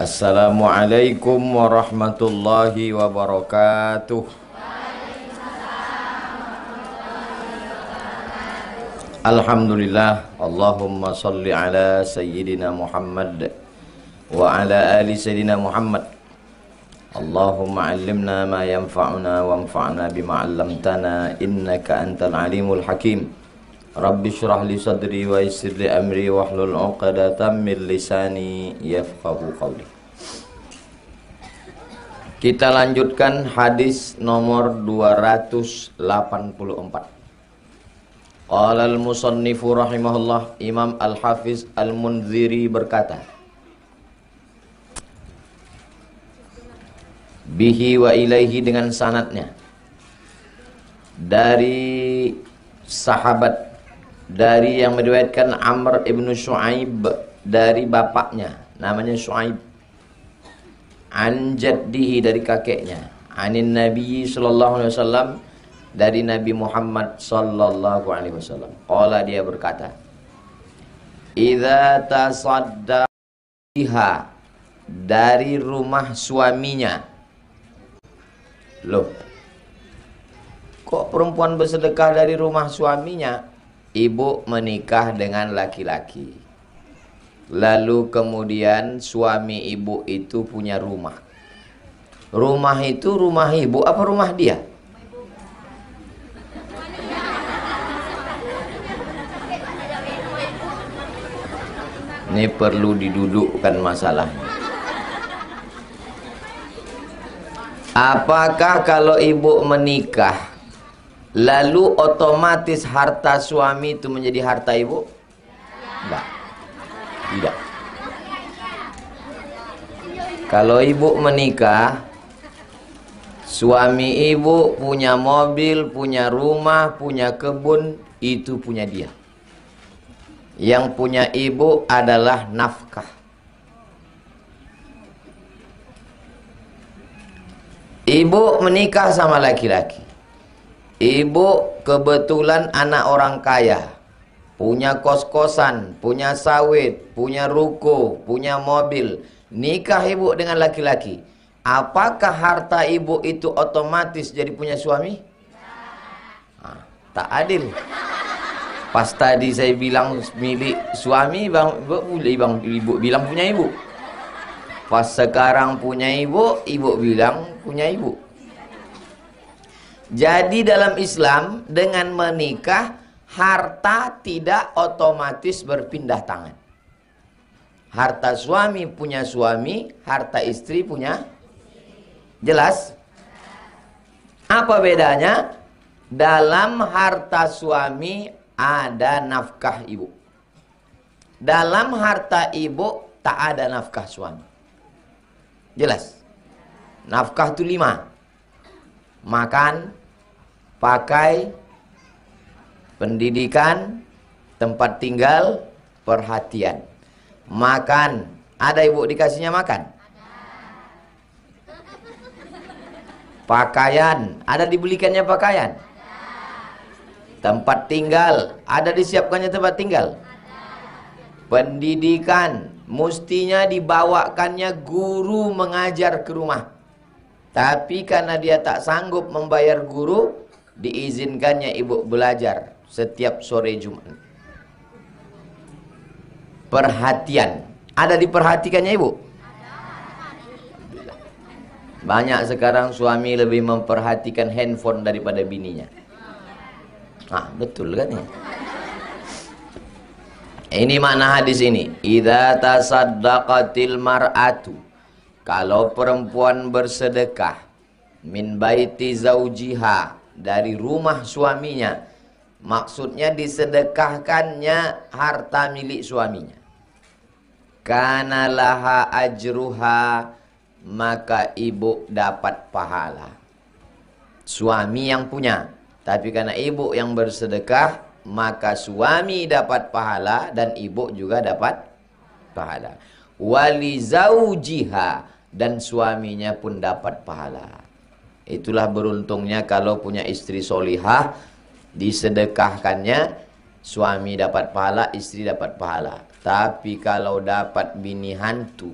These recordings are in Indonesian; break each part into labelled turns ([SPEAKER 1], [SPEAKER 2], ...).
[SPEAKER 1] Assalamualaikum warahmatullahi wabarakatuh. Alhamdulillah, Allahumma salli ala Sayyidina Muhammad wa ala ali Sayyidina Muhammad. Allahumma allimna ma yanfa'una wanfa'na bima 'allamtana innaka antal alimul hakim. Rabbi syrah li sadri wa yassir li amri wahlul 'uqdatam min lisani yafqahu qawli. Kita lanjutkan hadis nomor 284. Qala al-musannifu rahimahullah, Imam Al-Hafiz Al-Munziri berkata, bihi wa ilaihi, dengan sanadnya dari sahabat, dari yang meriwayatkan Amr ibn Shu'aib, dari bapaknya namanya Shu'aib, an jaddihi, dari kakeknya, anin Nabi sallallahu alaihi wasallam, dari Nabi Muhammad sallallahu alaihi wasallam. Qala, dia berkata, idza tasaddaqa biha, dari rumah suaminya. Loh, kok perempuan bersedekah dari rumah suaminya? Ibu menikah dengan laki-laki, lalu kemudian suami ibu itu punya rumah. Rumah itu rumah ibu apa rumah dia? Ini perlu didudukkan masalahnya. Apakah kalau ibu menikah lalu otomatis harta suami itu menjadi harta ibu? Enggak. Tidak. Kalau ibu menikah, suami ibu punya mobil, punya rumah, punya kebun, itu punya dia. Yang punya ibu adalah nafkah. Ibu menikah sama laki-laki. Ibu kebetulan anak orang kaya, punya kos-kosan, punya sawit, punya ruko, punya mobil. Nikah ibu dengan laki-laki. Apakah harta ibu itu otomatis jadi punya suami? Nah, tak adil. Pas tadi saya bilang milik suami, ibu bilang punya ibu. Pas sekarang punya ibu, ibu bilang punya ibu. Jadi dalam Islam, dengan menikah, harta tidak otomatis berpindah tangan. Harta suami punya suami, harta istri punya. Jelas? Apa bedanya? Dalam harta suami ada nafkah ibu. Dalam harta ibu tak ada nafkah suami. Jelas? Nafkah itu 5. Makan, pakai, pendidikan, tempat tinggal, perhatian. Makan, ada ibu dikasihnya makan? Pakaian, ada dibelikannya pakaian? Tempat tinggal, ada disiapkannya tempat tinggal? Pendidikan, mestinya dibawakannya guru mengajar ke rumah. Tapi karena dia tak sanggup membayar guru, diizinkannya ibu belajar setiap sore Jumat. Perhatian, ada diperhatikannya ibu? Banyak sekarang suami lebih memperhatikan handphone daripada bininya. Ah, betul kan ya? Ini makna hadis ini. Idza tasaddaqatil mar'atu, kalau perempuan bersedekah, min baiti zaujiha, dari rumah suaminya, maksudnya disedekahkannya harta milik suaminya. Kana laha ajruha, maka ibu dapat pahala. Suami yang punya, tapi karena ibu yang bersedekah, maka suami dapat pahala dan ibu juga dapat pahala. Wali zaujiha, dan suaminya pun dapat pahala. Itulah beruntungnya kalau punya istri solihah, disedekahkannya, suami dapat pahala, istri dapat pahala. Tapi kalau dapat bini hantu,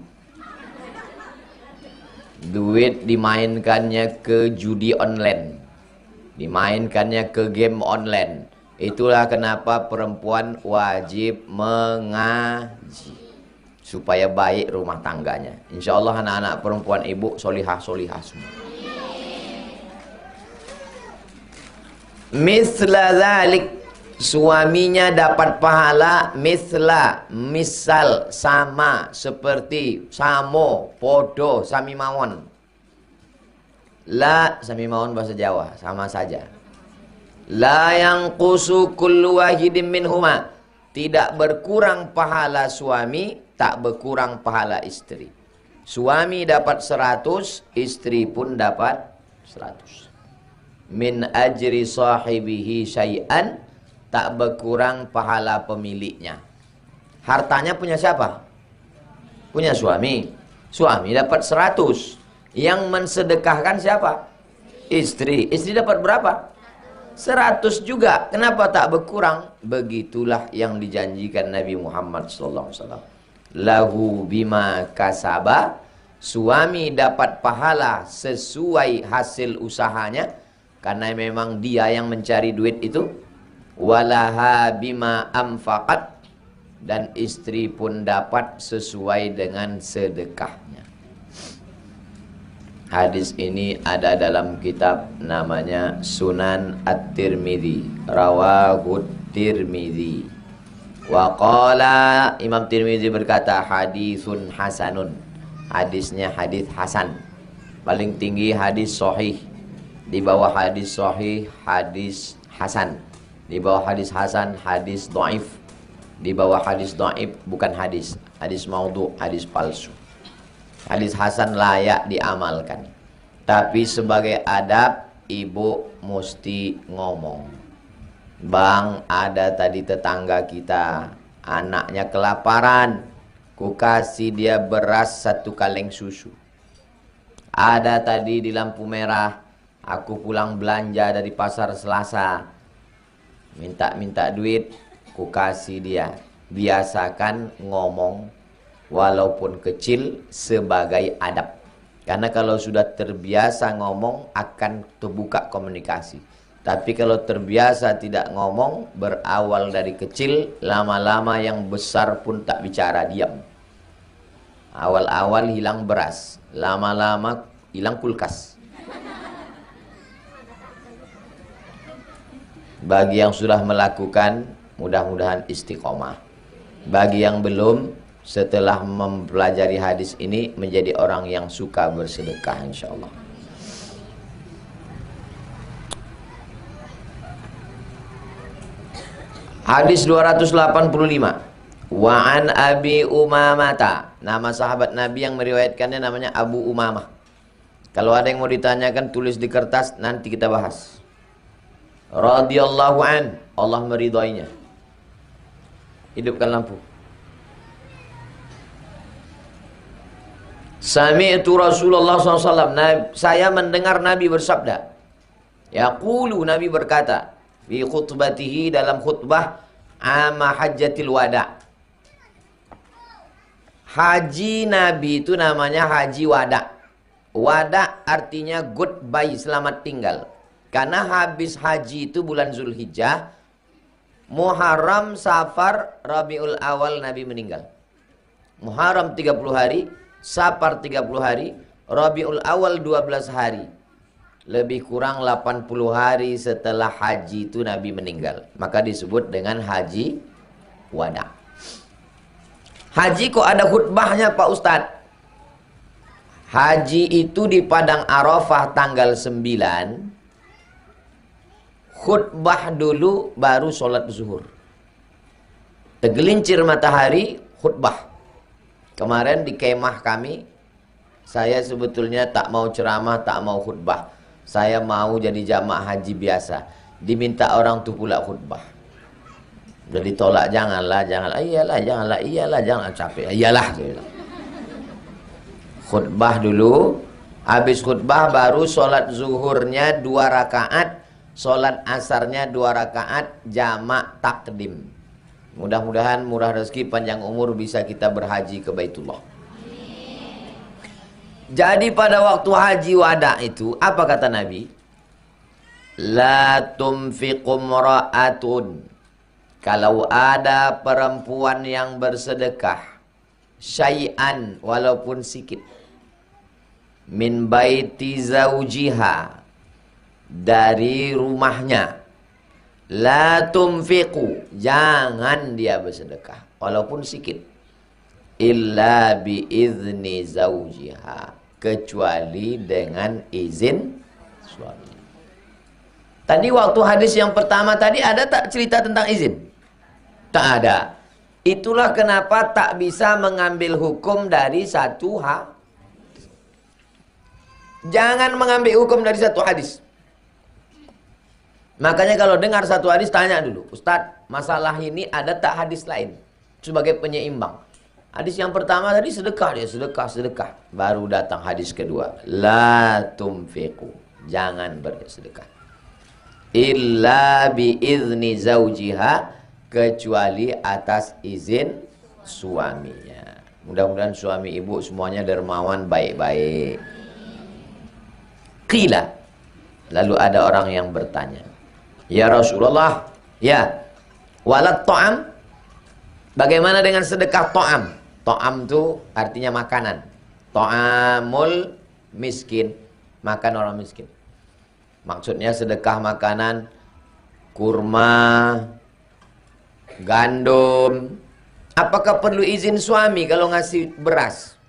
[SPEAKER 1] Duit dimainkannya ke judi online, dimainkannya ke game online. Itulah kenapa perempuan wajib mengaji supaya baik rumah tangganya. Insya Allah anak-anak perempuan ibu solihah-solihah semua. Misla dzalik, suaminya dapat pahala misal, sama, seperti, samo, podo, sami mawon. La, sami mawon bahasa Jawa, sama saja. La yanqusu kullu wahidin minhuma, tidak berkurang pahala suami, tak berkurang pahala istri. Suami dapat 100, istri pun dapat 100. Min ajri sahibihi syai'an, tak berkurang pahala pemiliknya. Hartanya punya siapa? Punya suami. Suami dapat 100. Yang mensedekahkan siapa? Istri. Istri dapat berapa? 100 juga. Kenapa tak berkurang? Begitulah yang dijanjikan Nabi Muhammad SAW. Lahu bima kasaba, suami dapat pahala sesuai hasil usahanya, karena memang dia yang mencari duit itu. Walaha bima amfaqat, dan istri pun dapat sesuai dengan sedekahnya. Hadis ini ada dalam kitab namanya Sunan At-Tirmidzi, Rawahut Tirmidzi. Wa qala, Imam Tirmidzi berkata hadisun hasanun, hadisnya hadis hasan. Paling tinggi hadis sahih, di bawah hadis sahih hadis hasan, di bawah hadis hasan hadis dhaif, di bawah hadis dhaif bukan hadis maudhu, hadis palsu. Hadis hasan layak diamalkan, tapi sebagai adab ibu mesti ngomong. Bang, ada tadi tetangga kita anaknya kelaparan, ku kasih dia beras 1 kaleng susu. Ada tadi di lampu merah, aku pulang belanja dari pasar Selasa, minta duit, ku kasih dia. Biasakan ngomong walaupun kecil sebagai adab. Karena kalau sudah terbiasa ngomong akan terbuka komunikasi. Tapi kalau terbiasa tidak ngomong, berawal dari kecil, lama-lama yang besar pun tak bicara, diam. Awal-awal hilang beras, lama-lama hilang kulkas. Bagi yang sudah melakukan, mudah-mudahan istiqomah. Bagi yang belum, setelah mempelajari hadis ini menjadi orang yang suka bersedekah insyaallah. Hadis 285. Wa an Abi Umamata, nama sahabat Nabi yang meriwayatkannya namanya Abu Umamah. Kalau ada yang mau ditanyakan tulis di kertas, nanti kita bahas. Radhiyallahu an, Allah meridainya. Hidupkan lampu. Sami'tu Rasulullah SAW, saya mendengar Nabi bersabda. Yaqulu, Nabi berkata, fi khutbatihi, dalam khutbah ama hajjatil wada. Haji Nabi itu namanya haji wada. Wada artinya goodbye, selamat tinggal. Karena habis haji itu bulan Zulhijjah, Muharram, Safar, Rabiul Awal Nabi meninggal. Muharram 30 hari, Safar 30 hari, Rabiul Awal 12 hari. Lebih kurang 80 hari setelah haji itu Nabi meninggal. Maka disebut dengan haji wada. Haji kok ada khutbahnya Pak Ustadz? Haji itu di Padang Arafah tanggal 9. Khutbah dulu baru sholat zuhur. Tergelincir matahari, khutbah. Kemarin di kemah kami, saya sebetulnya tak mau ceramah, tak mau khutbah. Saya mau jadi jamaah haji biasa. Diminta orang tuh pula khutbah. Jadi tolak, janganlah. Iyalah, jangan capek. Iyalah. Khutbah dulu, habis khutbah baru sholat zuhurnya 2 rakaat. Sholat asarnya 2 rakaat, jamak takdim. Mudah-mudahan murah rezeki, panjang umur, bisa kita berhaji ke Baitullah. Jadi pada waktu haji wada itu, apa kata Nabi? La tumfiqum ra'atun. Kalau ada perempuan yang bersedekah, syai'an, walaupun sikit, min baiti zaujiha, dari rumahnya, la tumfiqu, jangan dia bersedekah, walaupun sikit, illa biizni zaujiha, kecuali dengan izin suami. Tadi waktu hadis yang pertama tadi ada tak cerita tentang izin? Tak ada. Itulah kenapa tak bisa mengambil hukum dari satu hadis. Jangan mengambil hukum dari satu hadis. Makanya kalau dengar satu hadis tanya dulu, Ustadz, masalah ini ada tak hadis lain sebagai penyeimbang? Hadis yang pertama tadi sedekah, dia sedekah. Baru datang hadis kedua, la tumfiqu, jangan bersedekah illa biizni zaujiha, kecuali atas izin suaminya. Mudah-mudahan suami ibu semuanya dermawan, baik-baik. Qila, lalu ada orang yang bertanya, ya Rasulullah, ya, walat ta'am, bagaimana dengan sedekah ta'am? Ta'am itu artinya makanan. Ta'amul miskin, makan orang miskin. Maksudnya sedekah makanan, kurma, gandum. Apakah perlu izin suami kalau ngasih beras?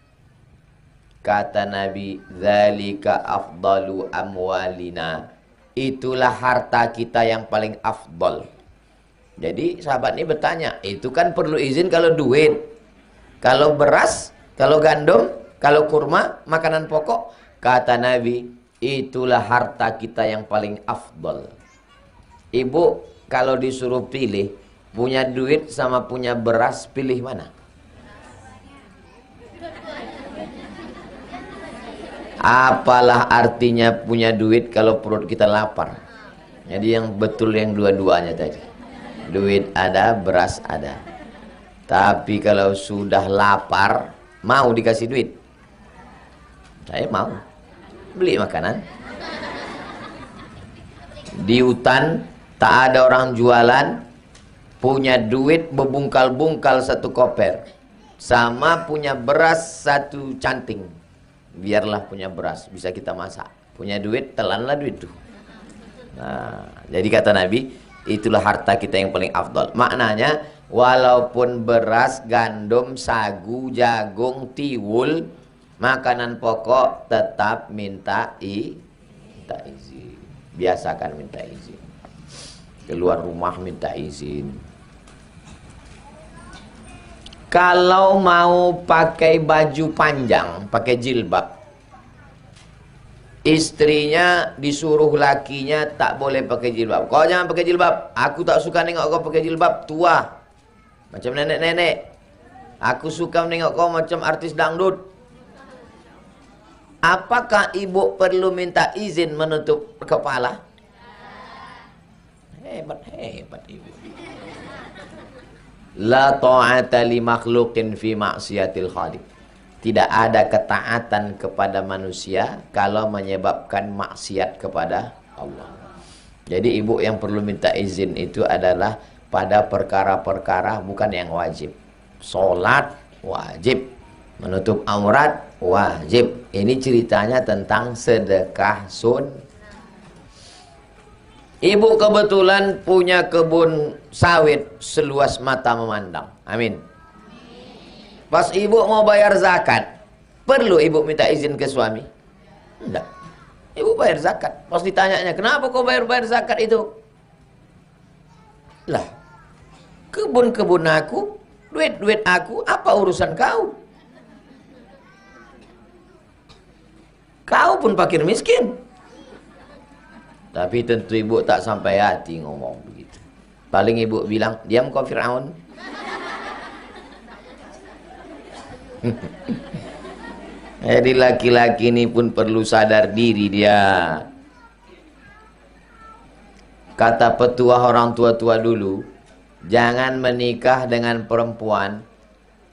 [SPEAKER 1] Kata Nabi, dzalika afdalu amwalina, itulah harta kita yang paling afdal. Jadi sahabat ini bertanya, itu kan perlu izin kalau duit, kalau beras, kalau gandum, kalau kurma, makanan pokok. Kata Nabi, itulah harta kita yang paling afdal. Ibu kalau disuruh pilih, punya duit sama punya beras, pilih mana? Apalah artinya punya duit kalau perut kita lapar? Jadi yang betul yang dua-duanya tadi. Duit ada, beras ada. Tapi kalau sudah lapar, mau dikasih duit? Saya mau. Beli makanan. Di hutan tak ada orang jualan, punya duit bebungkal-bungkal satu koper, sama punya beras satu canting. Biarlah punya beras, bisa kita masak. Punya duit, telanlah duit tuh. Nah, jadi kata Nabi, itulah harta kita yang paling afdal. Maknanya, walaupun beras, gandum, sagu, jagung, tiwul, makanan pokok, tetap minta izin. Biasakan minta izin. Keluar rumah minta izin. Kalau mau pakai baju panjang, pakai jilbab, istrinya disuruh lakinya tak boleh pakai jilbab. Kau jangan pakai jilbab. Aku tak suka nengok kau pakai jilbab, tua. Macam nenek-nenek. Aku suka menengok kau macam artis dangdut. Apakah ibu perlu minta izin menutup kepala? Hebat ibu. La ta'ata li makhluqin fi maksiatil khaliq. Tidak ada ketaatan kepada manusia kalau menyebabkan maksiat kepada Allah. Jadi ibu yang perlu minta izin itu adalah pada perkara-perkara bukan yang wajib. Sholat wajib, menutup aurat wajib. Ini ceritanya tentang sedekah Ibu kebetulan punya kebun sawit seluas mata memandang. Amin. Pas ibu mau bayar zakat, perlu ibu minta izin ke suami? Enggak. Ibu bayar zakat. Pas ditanyanya, kenapa kau bayar zakat itu? Lah, kebun-kebun aku, duit-duit aku, apa urusan kau? Kau pun fakir miskin. Tapi tentu ibu tak sampai hati ngomong begitu. Paling ibu bilang, diam kau Fir'aun. Jadi laki-laki ini pun perlu sadar diri dia. Kata petua orang tua-tua dulu, jangan menikah dengan perempuan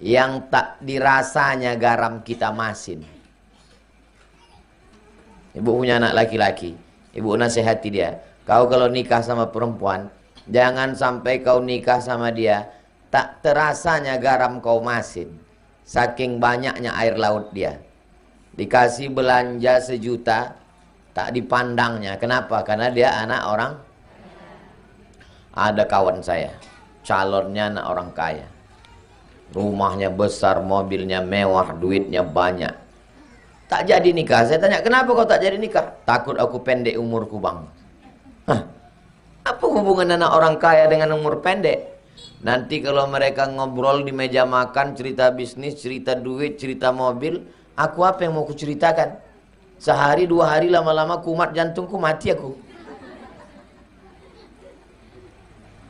[SPEAKER 1] yang tak dirasanya garam kita masin. Ibu punya anak laki-laki. Ibu nasihati dia. Kau kalau nikah sama perempuan, jangan sampai kau nikah sama dia, tak terasanya garam kau masin. Saking banyaknya air laut dia. Dikasih belanja 1 juta, tak dipandangnya. Kenapa? Karena dia anak orang. Ada kawan saya, calonnya anak orang kaya. Rumahnya besar, mobilnya mewah, duitnya banyak. Tak jadi nikah. Saya tanya, kenapa kau tak jadi nikah? Takut aku pendek umurku, bang. Hah? Apa hubungan anak orang kaya dengan umur pendek? Nanti kalau mereka ngobrol di meja makan, cerita bisnis, cerita duit, cerita mobil, aku apa yang mau kuceritakan? Sehari 2 hari lama-lama kumat jantungku, mati aku.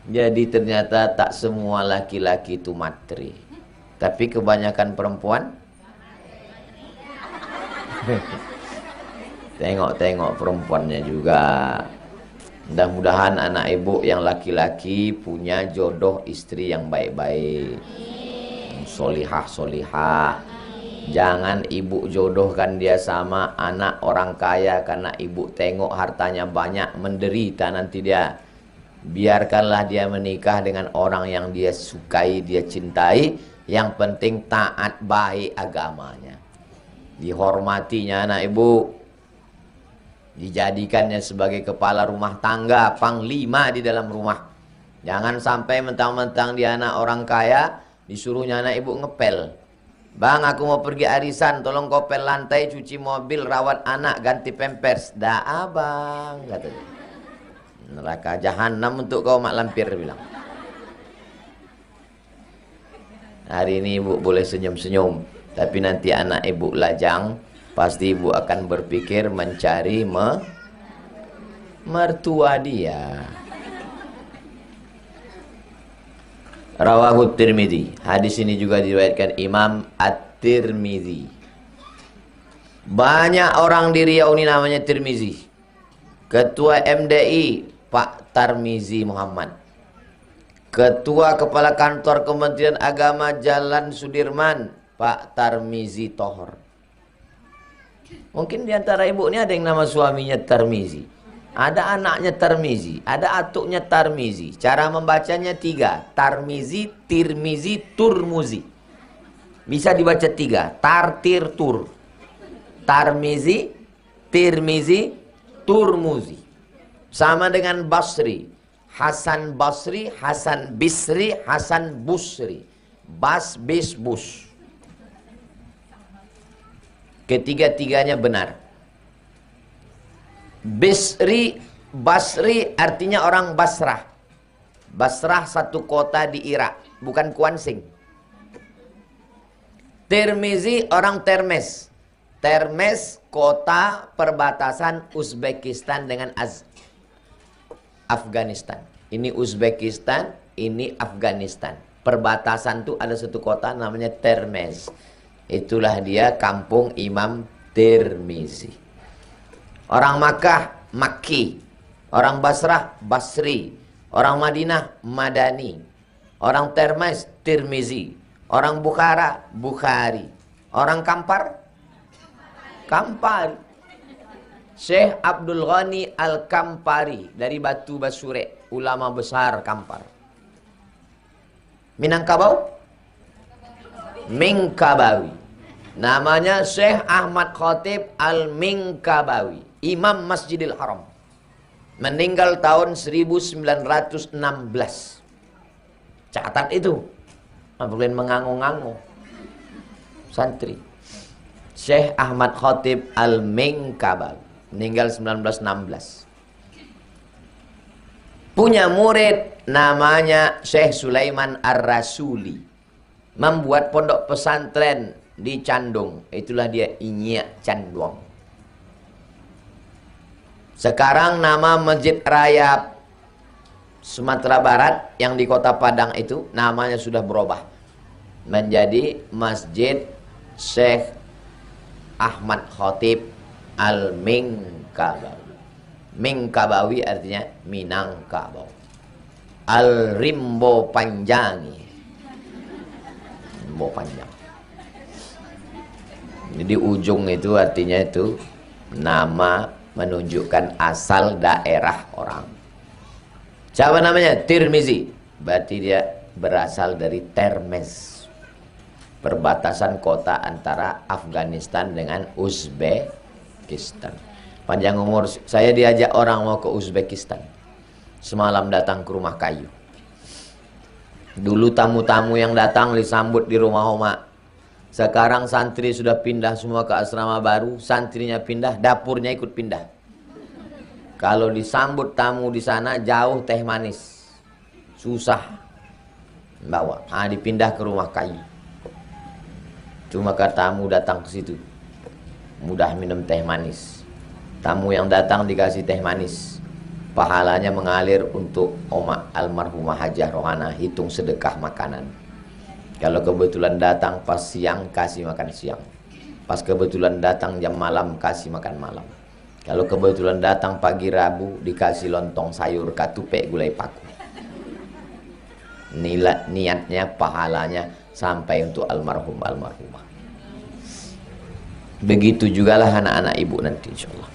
[SPEAKER 1] Jadi ternyata tak semua laki-laki itu materi. Tapi kebanyakan perempuan tengok-tengok perempuannya juga. Mudah-mudahan anak ibu yang laki-laki punya jodoh istri yang baik-baik, solihah-solihah. Jangan ibu jodohkan dia sama anak orang kaya karena ibu tengok hartanya banyak, menderita nanti dia. Biarkanlah dia menikah dengan orang yang dia sukai, dia cintai. Yang penting taat baik agamanya, dihormatinya anak ibu, dijadikannya sebagai kepala rumah tangga, panglima di dalam rumah. Jangan sampai mentang-mentang dia anak orang kaya, disuruhnya anak ibu ngepel. Bang, aku mau pergi arisan, tolong kau pel lantai, cuci mobil, rawat anak, ganti pampers. Dah abang, katanya. Neraka jahanam untuk kau mak lampir, bilang. Hari ini ibu boleh senyum-senyum, tapi nanti anak ibu lajang, pasti ibu akan berpikir mencari mertua dia. Rawahu Tirmidzi. Hadis ini juga diriwayatkan Imam At-Tirmidzi. Banyak orang di Riau ini namanya Tirmidzi. Ketua MDI Pak Tarmizi Muhammad. Ketua Kepala Kantor Kementerian Agama Jalan Sudirman Pak Tarmizi Tohor. Mungkin di antara ibu ini ada yang nama suaminya Tarmizi, ada anaknya Tarmizi, ada atuknya Tarmizi. Cara membacanya 3, Tarmizi, Tirmizi, Turmuzi. Bisa dibaca 3, Tartir Tur. Tarmizi, Tirmizi, Turmuzi. Sama dengan Basri, Hasan Basri, Hasan Bisri, Hasan Busri. Bas, bis, bus. Ketiga-tiganya benar. Bisri, Basri artinya orang Basrah. Basrah satu kota di Irak, bukan Kuansing. Tirmizi orang Termes. Termes kota perbatasan Uzbekistan dengan Afghanistan. Ini Uzbekistan, ini Afghanistan. Perbatasan tuh ada satu kota namanya Termes. Itulah dia kampung Imam Tirmizi. Orang Makkah, Makki. Orang Basrah, Basri. Orang Madinah, Madani. Orang Termes, Tirmizi. Orang Bukhara, Bukhari. Orang Kampar, Kampari. Syekh Abdul Ghani Al-Kampari dari Batu Basure, ulama besar Kampar. Minangkabau, Mingkabawi. Namanya Syekh Ahmad Khatib Al-Mingkabawi, Imam Masjidil Haram. Meninggal tahun 1916. Catat itu. Boleh mengangu-ngangu. Santri. Syekh Ahmad Khatib Al-Mingkabawi. Meninggal 1916. Punya murid namanya Syekh Sulaiman Ar-Rasuli. Membuat pondok pesantren di Candung. Itulah dia Inyak Canduang. Sekarang nama Masjid Raya Sumatera Barat yang di Kota Padang itu namanya sudah berubah menjadi Masjid Syekh Ahmad Khatib Al-Mingkabawi. Mingkabawi artinya Minangkabau. Al-Rimbo Panjangi. Rimbo panjang. Jadi ujung itu artinya itu Nama menunjukkan asal daerah orang. Siapa namanya? Tirmizi. Berarti dia berasal dari Termez, perbatasan kota antara Afghanistan dengan Uzbekistan. Panjang umur, saya diajak orang mau ke Uzbekistan. Semalam datang ke rumah kayu. Dulu tamu-tamu yang datang disambut di rumah Oma. Sekarang santri sudah pindah semua ke asrama baru. Santrinya pindah, dapurnya ikut pindah. Kalau disambut tamu di sana jauh teh manis, susah bawa. Dipindah ke rumah kayu. Cuma kalau tamu datang ke situ mudah minum teh manis. Tamu yang datang dikasih teh manis, pahalanya mengalir untuk Oma almarhumah Hajah Rohana. Hitung sedekah makanan. Kalau kebetulan datang pas siang, kasih makan siang. Pas kebetulan datang jam malam, kasih makan malam. Kalau kebetulan datang pagi Rabu, dikasih lontong sayur katupe gulai paku. Niatnya, pahalanya sampai untuk almarhumah. Begitu jugalah anak-anak ibu nanti insyaallah.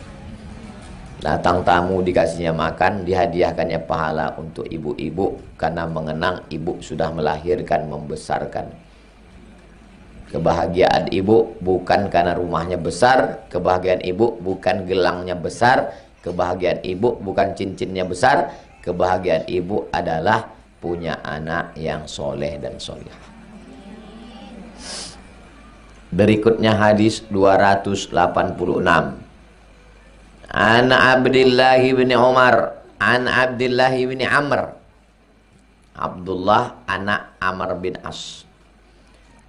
[SPEAKER 1] Datang tamu dikasihnya makan, dihadiahkannya pahala untuk ibu-ibu karena mengenang ibu sudah melahirkan, membesarkan. Kebahagiaan ibu bukan karena rumahnya besar, kebahagiaan ibu bukan gelangnya besar, kebahagiaan ibu bukan cincinnya besar, kebahagiaan ibu adalah punya anak yang soleh dan soleh. Berikutnya hadis 286. An Abdullah bin Umar, an Abdullah bin Amr. Abdullah anak Amr bin As.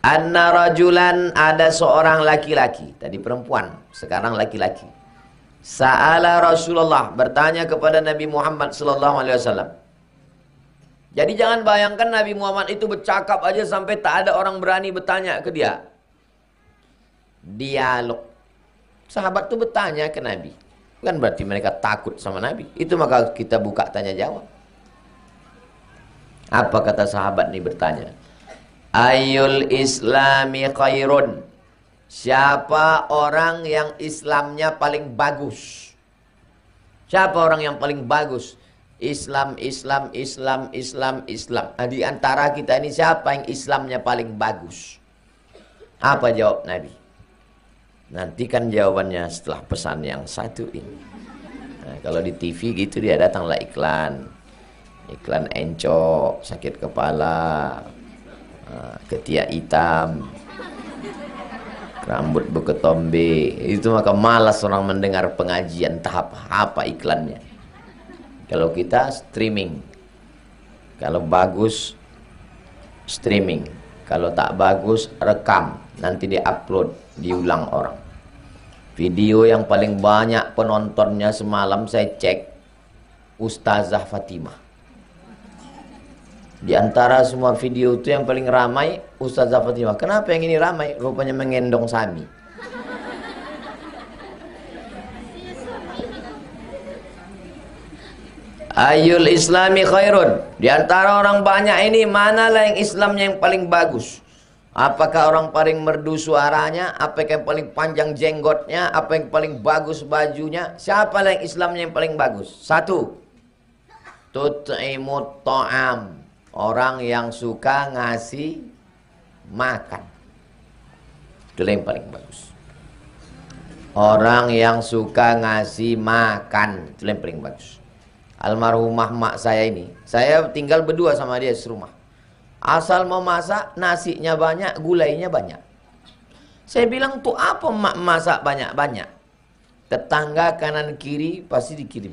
[SPEAKER 1] Anna rajulan, ada seorang laki-laki, tadi perempuan, sekarang laki-laki. Sa'ala Rasulullah, bertanya kepada Nabi Muhammad sallallahu alaihi wasallam. Jadi jangan bayangkan Nabi Muhammad itu bercakap aja sampai tak ada orang berani bertanya ke dia. Dialog. Sahabat itu bertanya ke Nabi. Bukan berarti mereka takut sama Nabi. Itu maka kita buka tanya jawab. Apa kata sahabat ini bertanya? Ayyul islami khairun. Siapa orang yang Islamnya paling bagus? Siapa orang yang paling bagus? Islam. Di antara kita ini siapa yang Islamnya paling bagus? Apa jawab Nabi? Nantikan jawabannya setelah pesan yang satu ini. Nah, kalau di TV gitu dia datanglah iklan. Iklan encok, sakit kepala, ketiak hitam, rambut beketombe. Itu maka malas orang mendengar pengajian tahap apa iklannya. Kalau kita streaming. Kalau bagus streaming. Kalau tak bagus rekam. Nanti di-upload, diulang orang. Video yang paling banyak penontonnya semalam saya cek, Ustazah Fatimah. Di antara semua video itu yang paling ramai Ustazah Fatimah. Kenapa yang ini ramai? Rupanya mengendong Sami. Ayyul islami khairun. Di antara orang banyak ini, manalah yang Islamnya yang paling bagus? Apakah orang paling merdu suaranya? Apakah yang paling panjang jenggotnya? Apa yang paling bagus bajunya? Siapa yang Islamnya yang paling bagus? Satu, tut'imut ta'am. Orang yang suka ngasih makan. Itu yang paling bagus. Orang yang suka ngasih makan. Itu yang paling bagus. Almarhumah mak saya ini, saya tinggal berdua sama dia serumah. Asal mau masak, nasinya banyak, gulainya banyak. Saya bilang, tuh apa mak masak banyak-banyak? Tetangga kanan kiri pasti dikirim.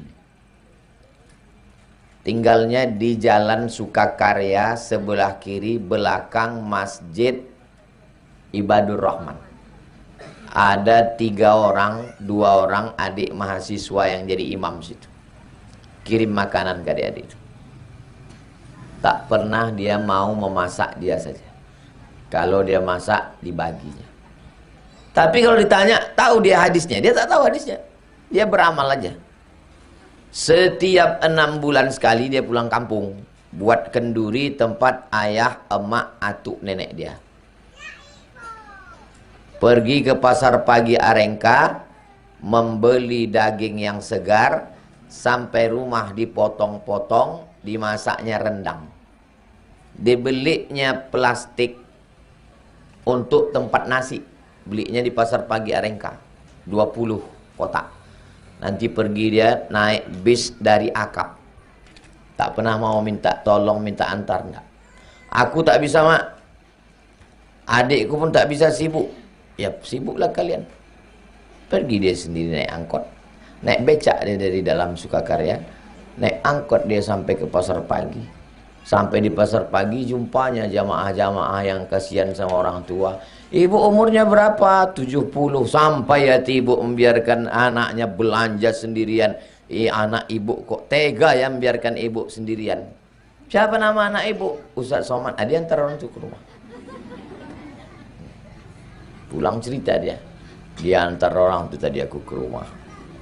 [SPEAKER 1] Tinggalnya di Jalan Sukakarya, sebelah kiri, belakang Masjid Ibadur Rahman. Ada 3 orang, 2 orang adik mahasiswa yang jadi imam situ. Kirim makanan ke adik-adik itu. Tak pernah dia mau memasak dia saja. Kalau dia masak, dibaginya. Tapi kalau ditanya, tahu dia hadisnya? Dia tak tahu hadisnya. Dia beramal aja. Setiap 6 bulan sekali dia pulang kampung. Buat kenduri tempat ayah, emak, atuk, nenek dia. Pergi ke pasar pagi Arengka. membeli daging yang segar, sampai rumah dipotong-potong, dimasaknya rendang. Dibelinya plastik untuk tempat nasi, belinya di pasar pagi Arengka, 20 kotak. Nanti pergi dia naik bis dari akap. Tak pernah mau minta tolong, minta antar, enggak. Aku tak bisa, mak. Adikku pun tak bisa, sibuk. Ya sibuklah kalian. Pergi dia sendiri naik angkot. Naik becak dia dari dalam Sukakarya. Naik angkot dia sampai ke pasar pagi. Sampai di pasar pagi jumpanya jamaah-jamaah yang kasihan sama orang tua. Ibu umurnya berapa? 70. Sampai hati ibu membiarkan anaknya belanja sendirian. Anak ibu kok tega ya membiarkan ibu sendirian. Siapa nama anak ibu? Ustaz Somad. Dia antar orang itu ke rumah. Pulang cerita dia. Dia antar orang itu tadi aku ke rumah.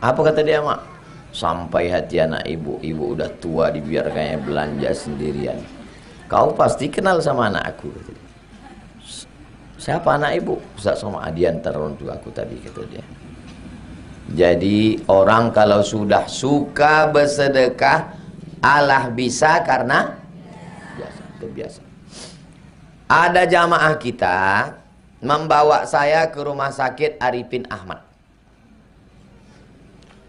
[SPEAKER 1] Apa kata dia, mak? Sampai hati anak ibu. Ibu udah tua dibiarkannya belanja sendirian. Kau pasti kenal sama anak aku. Siapa anak ibu? Ustaz Somad. Dia antar orang tua aku tadi, kata dia. Jadi orang kalau sudah suka bersedekah, Allah bisa karena biasa, terbiasa. Ada jamaah kita membawa saya ke rumah sakit Arifin Ahmad.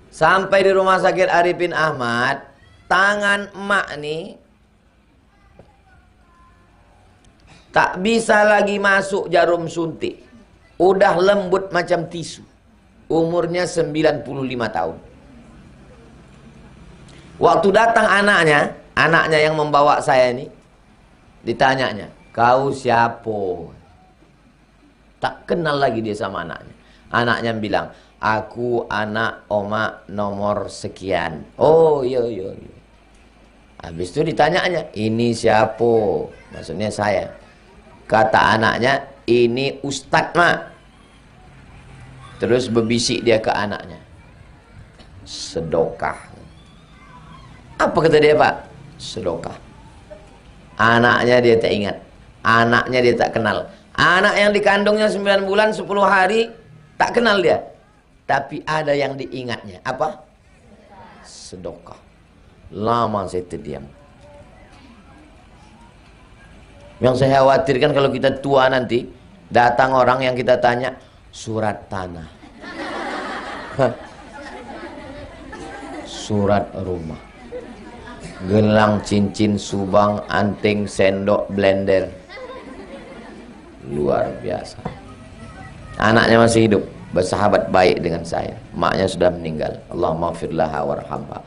[SPEAKER 1] Sampai di rumah sakit Arifin Ahmad, tangan emak nih tak bisa lagi masuk jarum suntik. Udah lembut macam tisu. Umurnya 95 tahun. Waktu datang anaknya yang membawa saya ini, ditanyanya, kau siapa? Tak kenal lagi dia sama anaknya. Anaknya bilang, aku anak oma nomor sekian. Oh iya. Habis itu ditanyanya, ini siapa? Maksudnya saya. Kata anaknya, ini Ustadz, mak. Terus berbisik dia ke anaknya, sedekah. Apa kata dia, pak? Sedekah. Anaknya dia tak ingat. Anaknya dia tak kenal. Anak yang dikandungnya 9 bulan 10 hari tak kenal dia. Tapi ada yang diingatnya. Apa? Sedekah. Lama saya terdiam. Yang saya khawatirkan kalau kita tua nanti, datang orang yang kita tanya, surat tanah, surat rumah, gelang, cincin, subang, anting, sendok, blender. Luar biasa. Anaknya masih hidup, bersahabat baik dengan saya. Maknya sudah meninggal. Allahumma firlaha warhamha.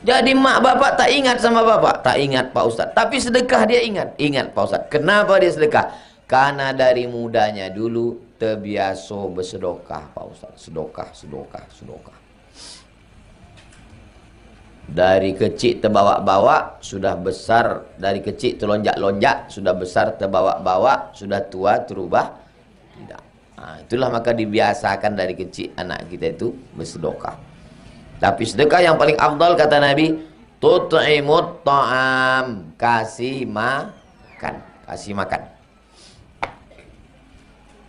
[SPEAKER 1] Jadi mak bapak tak ingat sama bapak? Tak ingat, Pak Ustadz. Tapi sedekah dia ingat. Ingat, Pak Ustadz. Kenapa dia sedekah? Karena dari mudanya dulu terbiasa bersedekah, Pak Ustaz. Sedekah. Dari kecil terbawa-bawa, sudah besar. Dari kecil terlonjak-lonjak, sudah besar terbawa-bawa, sudah tua terubah tidak. Nah, itulah maka dibiasakan dari kecil anak kita itu bersedekah. Tapi sedekah yang paling afdal kata Nabi, tut'imut ta'am, kasih makan.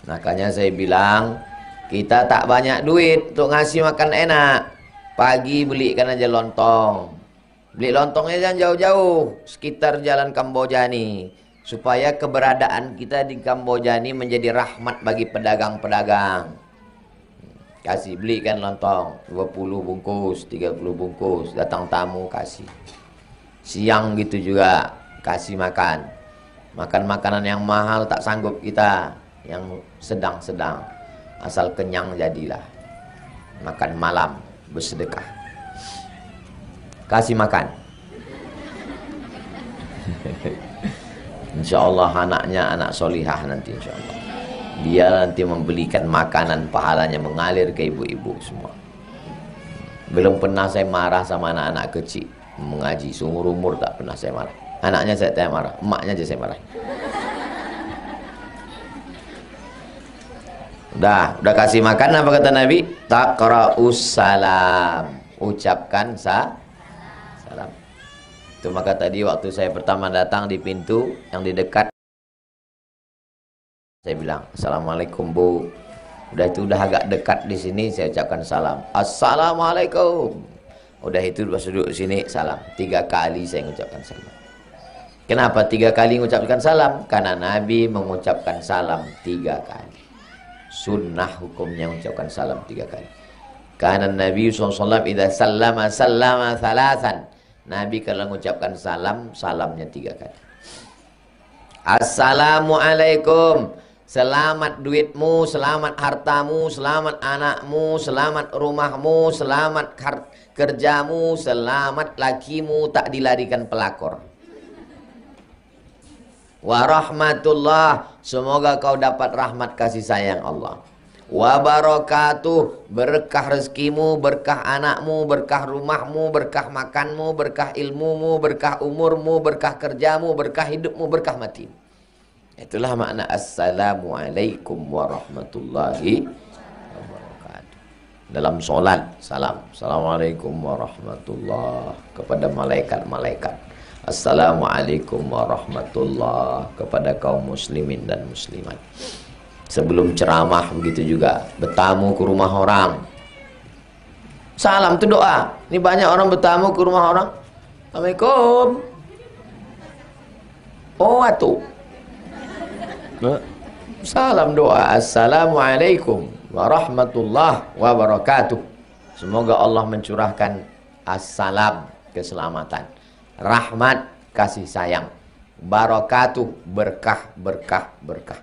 [SPEAKER 1] Makanya saya bilang, kita tak banyak duit untuk ngasih makan enak. Pagi belikan aja lontong. Beli lontongnya jangan jauh-jauh, sekitar jalan Kambojani. Supaya keberadaan kita di Kambojani menjadi rahmat bagi pedagang-pedagang. Kasih, belikan lontong, 20 bungkus, 30 bungkus. Datang tamu, kasih. Siang gitu juga, kasih makan. Makan makanan yang mahal tak sanggup kita. Yang sedang-sedang, asal kenyang jadilah. Makan malam, bersedekah. Kasih makan. Insya Allah anaknya anak solihah nanti, insya Allah. Dia nanti membelikan makanan, pahalanya mengalir ke ibu-ibu semua. Belum pernah saya marah sama anak-anak kecil mengaji, seumur umur tak pernah saya marah. Anaknya saya tak marah, emaknya aja saya marah. Udah kasih makan, apa kata Nabi? Taqra'us salam. Ucapkan salam. Itu maka tadi waktu saya pertama datang di pintu yang di dekat, saya bilang, Assalamualaikum Bu. Udah itu udah agak dekat di sini saya ucapkan salam. Assalamualaikum. Udah itu pas duduk sini salam. 3 kali saya mengucapkan salam. Kenapa 3 kali mengucapkan salam? Karena Nabi mengucapkan salam 3 kali. Sunnah hukumnya mengucapkan salam 3 kali. Karena Nabi SAW idza sallama sallama thalathan. Nabi kalau mengucapkan salam, salamnya 3 kali. Assalamualaikum. Selamat duitmu, selamat hartamu, selamat anakmu, selamat rumahmu, selamat kerjamu, selamat lakimu tak dilarikan pelakor. Warahmatullah, semoga kau dapat rahmat kasih sayang Allah. Wabarakatuh, berkah rezekimu, berkah anakmu, berkah rumahmu, berkah makanmu, berkah ilmumu, berkah umurmu, berkah kerjamu, berkah hidupmu, berkah matimu. Itulah makna Assalamualaikum warahmatullahi wabarakatuh. Dalam solat, salam. Assalamualaikum warahmatullahi kepada malaikat-malaikat. Assalamualaikum warahmatullahi kepada kaum muslimin dan muslimat. Sebelum ceramah begitu juga. Bertamu ke rumah orang. Salam itu doa. Ini banyak orang bertamu ke rumah orang. Assalamualaikum. Oh atuh. Salam doa. Assalamualaikum warahmatullahi wabarakatuh. Semoga Allah mencurahkan assalam, keselamatan, rahmat, kasih sayang, barakatuh, berkah, berkah, berkah.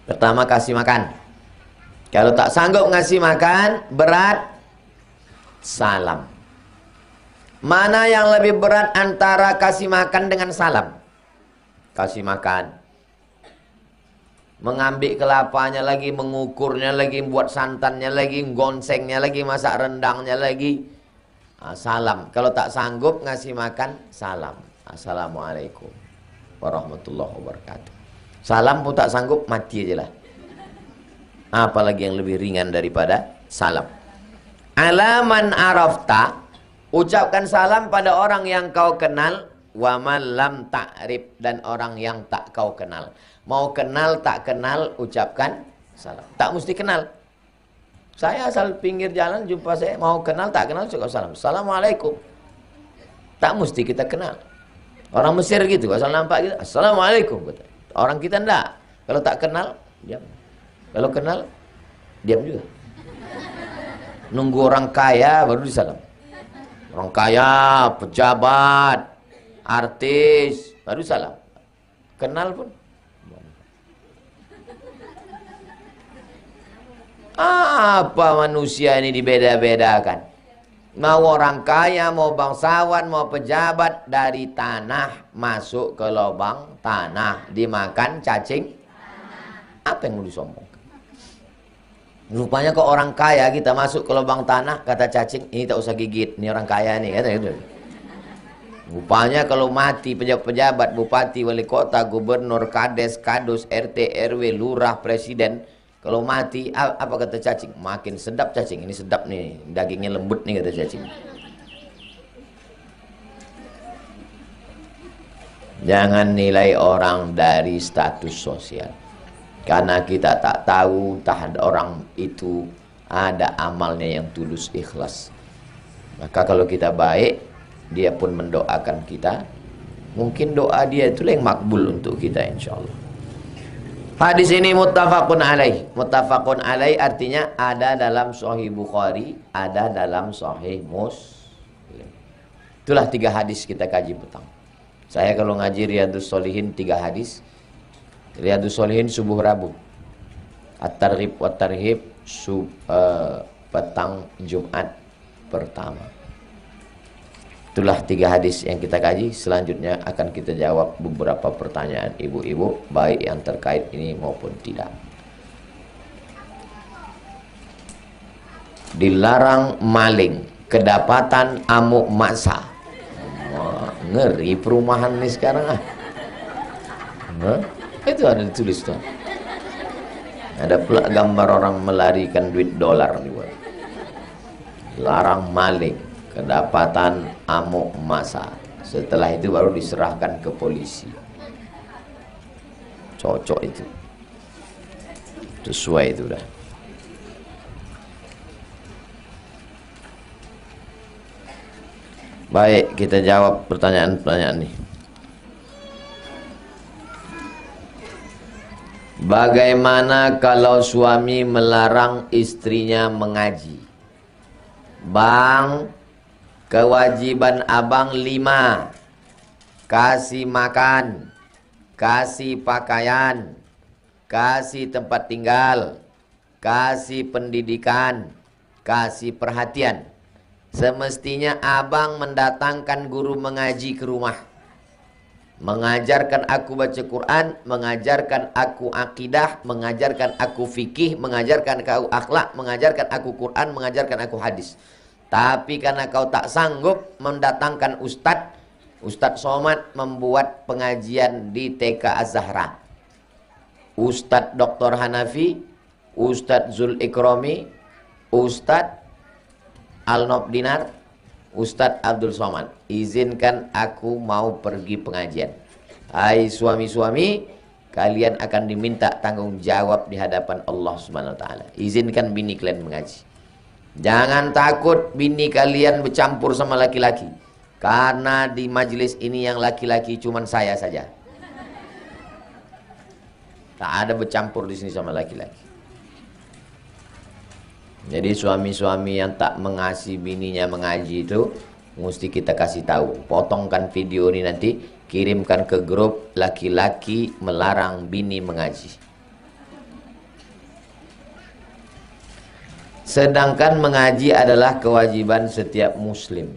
[SPEAKER 1] Pertama kasih makan. Kalau tak sanggup ngasih makan, berat, salam. Mana yang lebih berat antara kasih makan dengan salam? Kasih makan, mengambil kelapanya lagi, mengukurnya lagi, buat santannya lagi, gonsengnya lagi, masak rendangnya lagi. Salam. Kalau tak sanggup ngasih makan, salam. Assalamualaikum warahmatullahi wabarakatuh. Salam pun tak sanggup, mati aja lah. Apalagi yang lebih ringan daripada salam. Alaman arafta, ucapkan salam pada orang yang kau kenal. Wa man lam ta'rif, dan orang yang tak kau kenal. Mau kenal tak kenal, ucapkan salam. Tak mesti kenal. Saya asal pinggir jalan jumpa saya, mau kenal tak kenal ucapkan salam. Assalamualaikum. Tak mesti kita kenal. Orang Mesir gitu, asal nampak gitu, Assalamualaikum. Orang kita enggak. Kalau tak kenal, diam. Kalau kenal, diam juga. Nunggu orang kaya baru disalam. Orang kaya, pejabat, artis, baru salam. Kenal pun. Apa manusia ini dibeda-bedakan? Mau orang kaya, mau bangsawan, mau pejabat, dari tanah masuk ke lubang tanah, dimakan cacing. Apa yang mau disombongkan? Rupanya kok orang kaya kita masuk ke lubang tanah, kata cacing, ini tak usah gigit, ini orang kaya nih, kata gitu. Rupanya kalau mati pejabat-pejabat, bupati, wali kota, gubernur, kades, kadus, RT, RW, lurah, presiden, kalau mati, apa kata cacing? Makin sedap cacing, ini sedap nih, dagingnya lembut nih kata cacing. Jangan nilai orang dari status sosial. Karena kita tak tahu orang itu ada amalnya yang tulus ikhlas. Maka kalau kita baik, dia pun mendoakan kita. Mungkin doa dia itulah yang makbul untuk kita insyaallah. Hadis ini muttafaqun alaih. Muttafaqun alaih artinya ada dalam Sahih Bukhari, ada dalam Sahih Muslim. Itulah 3 hadis kita kaji petang. Saya kalau ngaji Riyadhus Shalihin 3 hadis. Riyadhus Shalihin subuh Rabu. At-Targhib wa Tarhib petang Jumat pertama. Itulah 3 hadis yang kita kaji. Selanjutnya akan kita jawab beberapa pertanyaan ibu-ibu, baik yang terkait ini maupun tidak. Dilarang maling, kedapatan amuk masa. Wah, ngeri perumahan nih sekarang. Itu ada ditulis tuh. Ada pula gambar orang melarikan duit dolar dibuat. Larang maling, kedapatan amuk masa. Setelah itu baru diserahkan ke polisi. Cocok itu. Sesuai itu dah. Baik, kita jawab pertanyaan-pertanyaan ini. Bagaimana kalau suami melarang istrinya mengaji? Bang, kewajiban abang 5. Kasih makan, kasih pakaian, kasih tempat tinggal, kasih pendidikan, kasih perhatian. Semestinya abang mendatangkan guru mengaji ke rumah, mengajarkan aku baca Quran, mengajarkan aku akidah, mengajarkan aku fikih, mengajarkan aku akhlak, mengajarkan aku Quran, mengajarkan aku hadis. Tapi karena kau tak sanggup mendatangkan Ustadz Somad membuat pengajian di TK Az-Zahra, Ustadz Dr. Hanafi, Ustadz Zul Ikrami, Ustadz Al-Nob Dinar, Ustadz Abdul Somad, izinkan aku mau pergi pengajian. Hai suami-suami, kalian akan diminta tanggung jawab di hadapan Allah Subhanahu wa taala. Izinkan bini kalian mengaji. Jangan takut bini kalian bercampur sama laki-laki. Karena di majelis ini yang laki-laki cuman saya saja. Tak ada bercampur di sini sama laki-laki. Jadi suami-suami yang tak mengasihi bininya mengaji itu mesti kita kasih tahu. Potongkan video ini nanti, kirimkan ke grup laki-laki melarang bini mengaji. Sedangkan mengaji adalah kewajiban setiap muslim.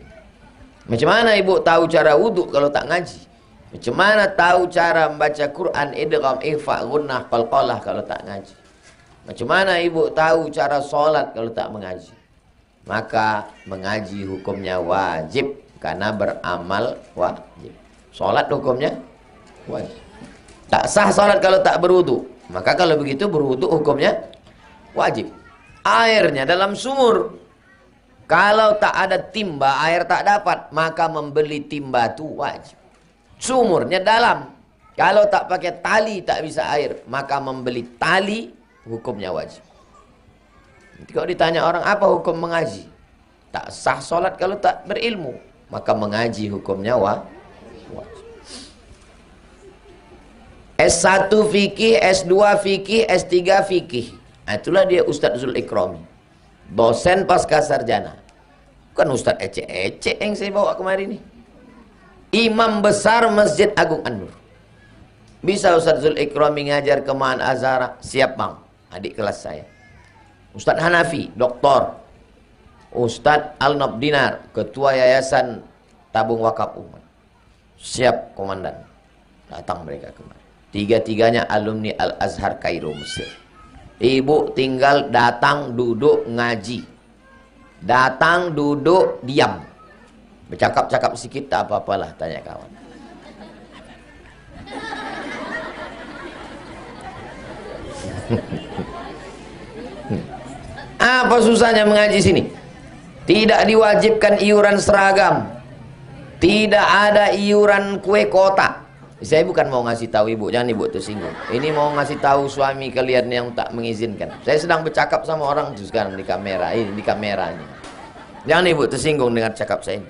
[SPEAKER 1] Macam mana ibu tahu cara wudhu kalau tak ngaji? Macam mana tahu cara membaca Quran, idgham, ikhfa, gunnah, qalqalah kalau tak ngaji? Macam mana ibu tahu cara sholat kalau tak mengaji? Maka mengaji hukumnya wajib, karena beramal wajib. Sholat hukumnya wajib. Tak sah sholat kalau tak berwudu. Maka kalau begitu berwudu hukumnya wajib. Airnya dalam sumur, kalau tak ada timba, air tak dapat, maka membeli timba itu wajib. Sumurnya dalam, kalau tak pakai tali tak bisa air, maka membeli tali hukumnya wajib. Nanti kalau ditanya orang apa hukum mengaji, tak sah solat kalau tak berilmu, maka mengaji hukumnya wajib. S1 fikih, S2 fikih, S3 fikih. Nah, itulah dia Ustadz Zul Ikrami, dosen pasca sarjana. Bukan Ustadz ecek-ecek yang saya bawa kemari ini. Imam besar Masjid Agung An-Nur. Bisa Ustadz Zul Ikrami ngajar ke Ma'an Azhar? Siap bang, adik kelas saya. Ustadz Hanafi, doktor. Ustadz Al-Nob Dinar, ketua yayasan tabung wakaf umat. Siap komandan. Datang mereka kemari. Tiga-tiganya alumni Al-Azhar Kairo, Mesir. Ibu tinggal datang, duduk, ngaji. Datang, duduk, diam. Bercakap-cakap sikit tak apa-apalah, tanya kawan. Apa susahnya mengaji sini? Tidak diwajibkan iuran seragam, tidak ada iuran kue kotak. Saya bukan mau ngasih tahu ibu, jangan ibu tersinggung. Ini mau ngasih tahu suami kalian yang tak mengizinkan. Saya sedang bercakap sama orang itu sekarang di kamera, ini di kameranya. Jangan ibu tersinggung dengan cakap saya ini.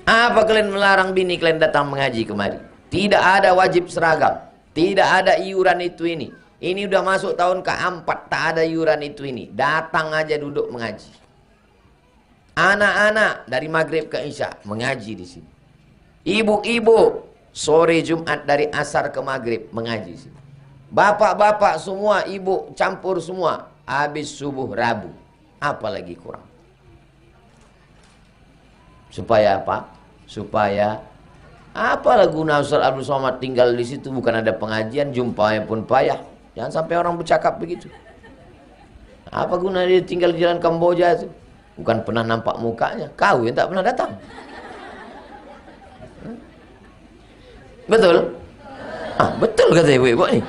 [SPEAKER 1] Apa kalian melarang bini kalian datang mengaji kemari? Tidak ada wajib seragam, tidak ada iuran itu ini. Ini udah masuk tahun ke-4, tak ada iuran itu ini. Datang aja duduk mengaji. Anak-anak dari maghrib ke isya mengaji di sini. Ibu-ibu sore Jumat dari asar ke maghrib mengaji sini. Bapak-bapak semua, ibu campur semua habis subuh Rabu. Apalagi kurang. Supaya apa? Supaya apalah guna Ustaz Abdul Somad tinggal di situ, bukan ada pengajian, jumpanya pun payah. Jangan sampai orang bercakap begitu. Apa guna dia tinggal di jalan Kamboja itu? Bukan pernah nampak mukanya. Kau yang tak pernah datang. Betul? Betul kata ibu-ibu ni.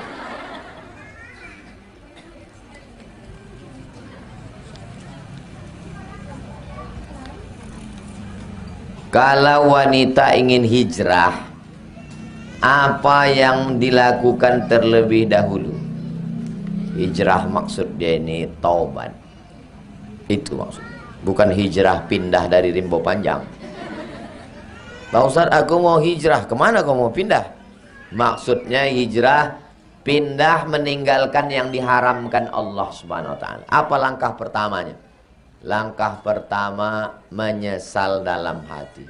[SPEAKER 1] Kalau wanita ingin hijrah, apa yang dilakukan terlebih dahulu? Hijrah maksud dia ini taubat. Itu maksud. Bukan hijrah pindah dari Rimbo Panjang. Pak Ustaz, aku mau hijrah. Kemana kau mau pindah? Maksudnya hijrah pindah meninggalkan yang diharamkan Allah Subhanahu wa taala. Apa langkah pertamanya? Langkah pertama menyesal dalam hati.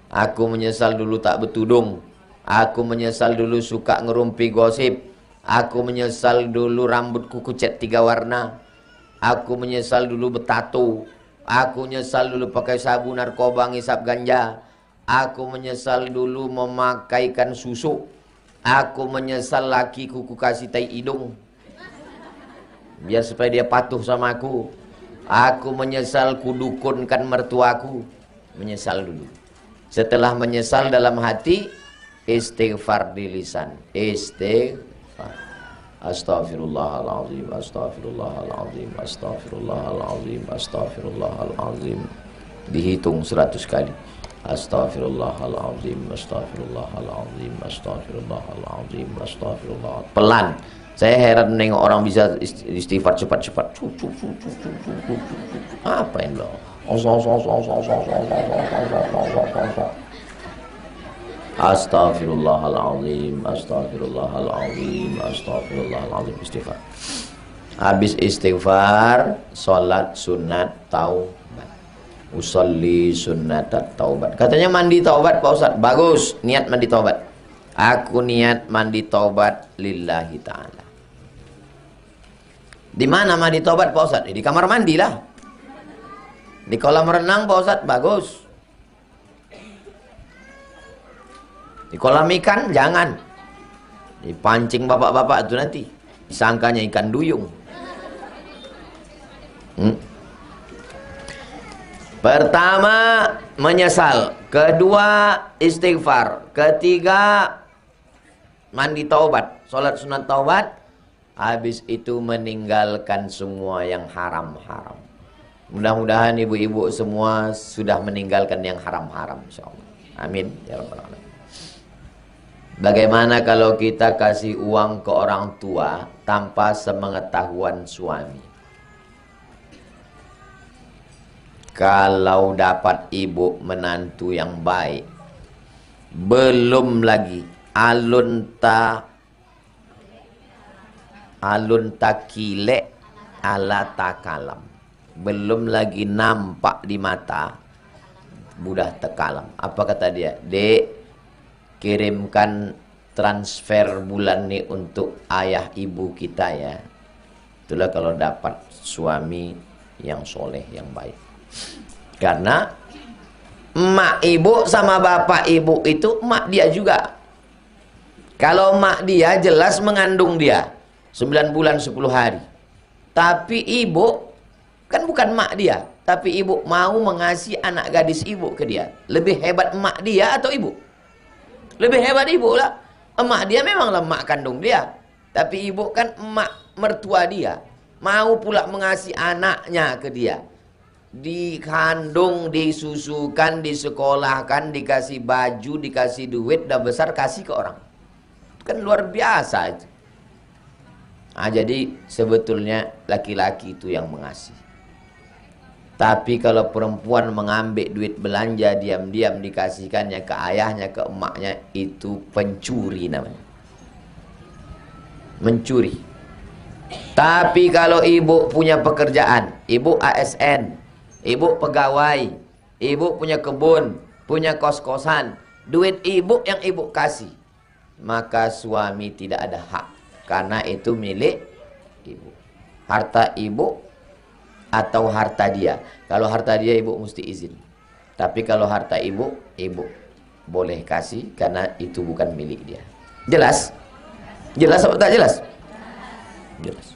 [SPEAKER 1] Aku menyesal dulu tak bertudung. Aku menyesal dulu suka ngerumpi gosip. Aku menyesal dulu rambutku kucet 3 warna. Aku menyesal dulu bertato. Aku menyesal dulu pakai sabu narkoba ngisap ganja. Aku menyesal dulu memakaikan susu. Aku menyesal lakiku ku kasih tai hidung biar supaya dia patuh sama aku. Aku menyesal ku dukunkan mertuaku. Menyesal dulu. Setelah menyesal dalam hati, istighfar di lisan. Istighfar. Astaghfirullahaladzim, astaghfirullahaladzim, astaghfirullahaladzim, astaghfirullahaladzim. Dihitung 100 kali. Astaghfirullahaladzim, astaghfirullahaladzim, astaghfirullahaladzim, astaghfirullah. Pelan. Saya heran nengok orang bisa istighfar cepat-cepat. Apa yang lo? Astaghfirullahaladzim, astaghfirullahaladzim, astaghfirullahaladzim. Istighfar. Habis istighfar, sholat sunat taubat. Usolli sunnatat taubat. Katanya mandi taubat Pak Ustaz. Bagus, niat mandi taubat. Aku niat mandi taubat lillahi ta'ala. Di mana mandi taubat Pak Ustaz? Di kamar mandi lah. Di kolam renang Pak Ustaz. Bagus. Di kolam ikan jangan. Dipancing bapak-bapak itu nanti. Disangkanya ikan duyung. Pertama menyesal, kedua istighfar, ketiga mandi taubat, sholat sunat taubat, habis itu meninggalkan semua yang haram-haram. Mudah-mudahan ibu-ibu semua sudah meninggalkan yang haram-haram, insyaallah. Amin ya rabbal alamin. Bagaimana kalau kita kasih uang ke orang tua tanpa sepengetahuan suami? Kalau dapat ibu menantu yang baik, belum lagi alunta kile ala takalam, belum lagi nampak di mata, mudah tekalam. Apa kata dia? Dek, kirimkan transfer bulan ini untuk ayah ibu kita ya. Itulah kalau dapat suami yang soleh, yang baik. Karena emak ibu sama bapak ibu itu emak dia juga. Kalau emak dia jelas mengandung dia 9 bulan 10 hari. Tapi ibu kan bukan emak dia, tapi ibu mau mengasihi anak gadis ibu ke dia. Lebih hebat emak dia atau ibu? Lebih hebat ibu lah. Emak dia memanglah emak kandung dia, tapi ibu kan emak mertua dia. Mau pula mengasihi anaknya ke dia. Dikandung, disusukan, disekolahkan, dikasih baju, dikasih duit, dah besar kasih ke orang. Kan luar biasa itu. Nah, jadi sebetulnya laki-laki itu yang mengasihi. Tapi kalau perempuan mengambil duit belanja diam-diam dikasihkannya ke ayahnya, ke emaknya, itu pencuri namanya. Mencuri. Tapi kalau ibu punya pekerjaan, ibu ASN, ibu pegawai, ibu punya kebun, punya kos-kosan, duit ibu yang ibu kasih, maka suami tidak ada hak, karena itu milik ibu. Harta ibu atau harta dia. Kalau harta dia ibu mesti izin. Tapi kalau harta ibu, ibu boleh kasih karena itu bukan milik dia. Jelas? Jelas atau tak jelas? Jelas.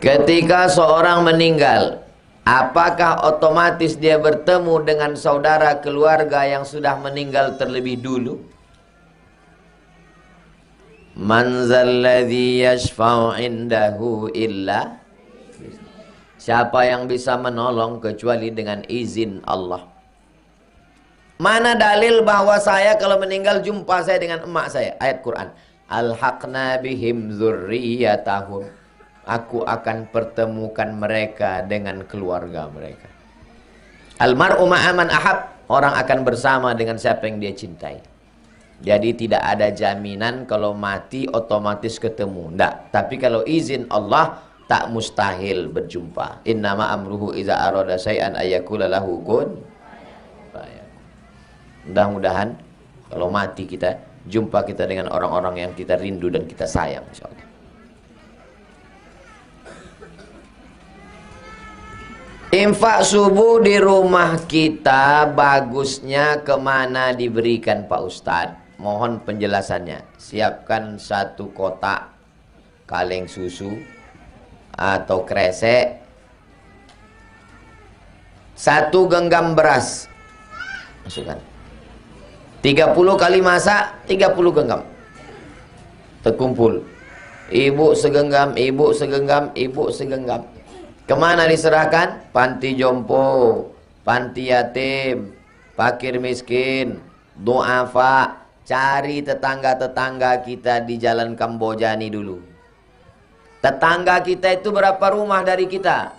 [SPEAKER 1] Ketika seorang meninggal, apakah otomatis dia bertemu dengan saudara keluarga yang sudah meninggal terlebih dulu? Man zalladzi yashfa'u indahu illa, siapa yang bisa menolong kecuali dengan izin Allah. Mana dalil bahwa saya kalau meninggal jumpa saya dengan emak saya? Ayat Quran. alhaqna bihim dzurriyyatahum, aku akan pertemukan mereka dengan keluarga mereka. Almar'u ma'aman ahab, orang akan bersama dengan siapa yang dia cintai. Jadi tidak ada jaminan kalau mati otomatis ketemu, enggak. Tapi kalau izin Allah tak mustahil berjumpa. Innama amruhu iza arada syai'an ayyakula lahu kun fayakun. Mudah-mudahan kalau mati kita jumpa kita dengan orang-orang yang kita rindu dan kita sayang, insyaallah. Infak subuh di rumah kita bagusnya kemana diberikan Pak Ustadz? Mohon penjelasannya. Siapkan 1 kotak kaleng susu atau kresek, 1 genggam beras, masukkan 30 kali masak, 30 genggam, terkumpul. Ibu segenggam, ibu segenggam, ibu segenggam. Kemana diserahkan? Panti jompo, panti yatim, fakir miskin, du'afa. Cari tetangga-tetangga kita di jalan Kambojani dulu. Tetangga kita itu berapa rumah dari kita?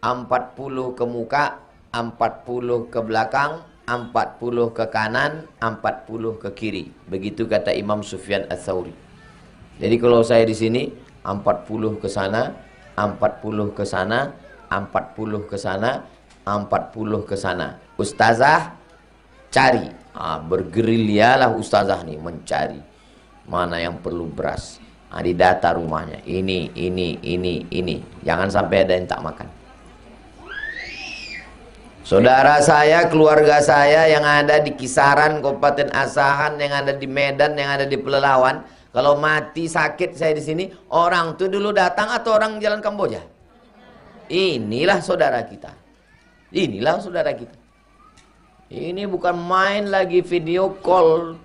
[SPEAKER 1] 40 ke muka, 40 ke belakang, 40 ke kanan, 40 ke kiri. Begitu kata Imam Sufyan Ats-Tsauri. Jadi kalau saya di sini 40 ke sana, 40 ke sana, 40 ke sana, 40 ke sana. Ustazah cari, bergerilyalah ustazah nih mencari mana yang perlu beras. Di data rumahnya, ini. Jangan sampai ada yang tak makan. Saudara saya, keluarga saya yang ada di kisaran Kabupaten Asahan, yang ada di Medan, yang ada di Pelelawan, kalau mati sakit saya di sini, orang tuh dulu datang atau orang jalan Kamboja? Inilah saudara kita. Inilah saudara kita. Ini bukan main lagi video call.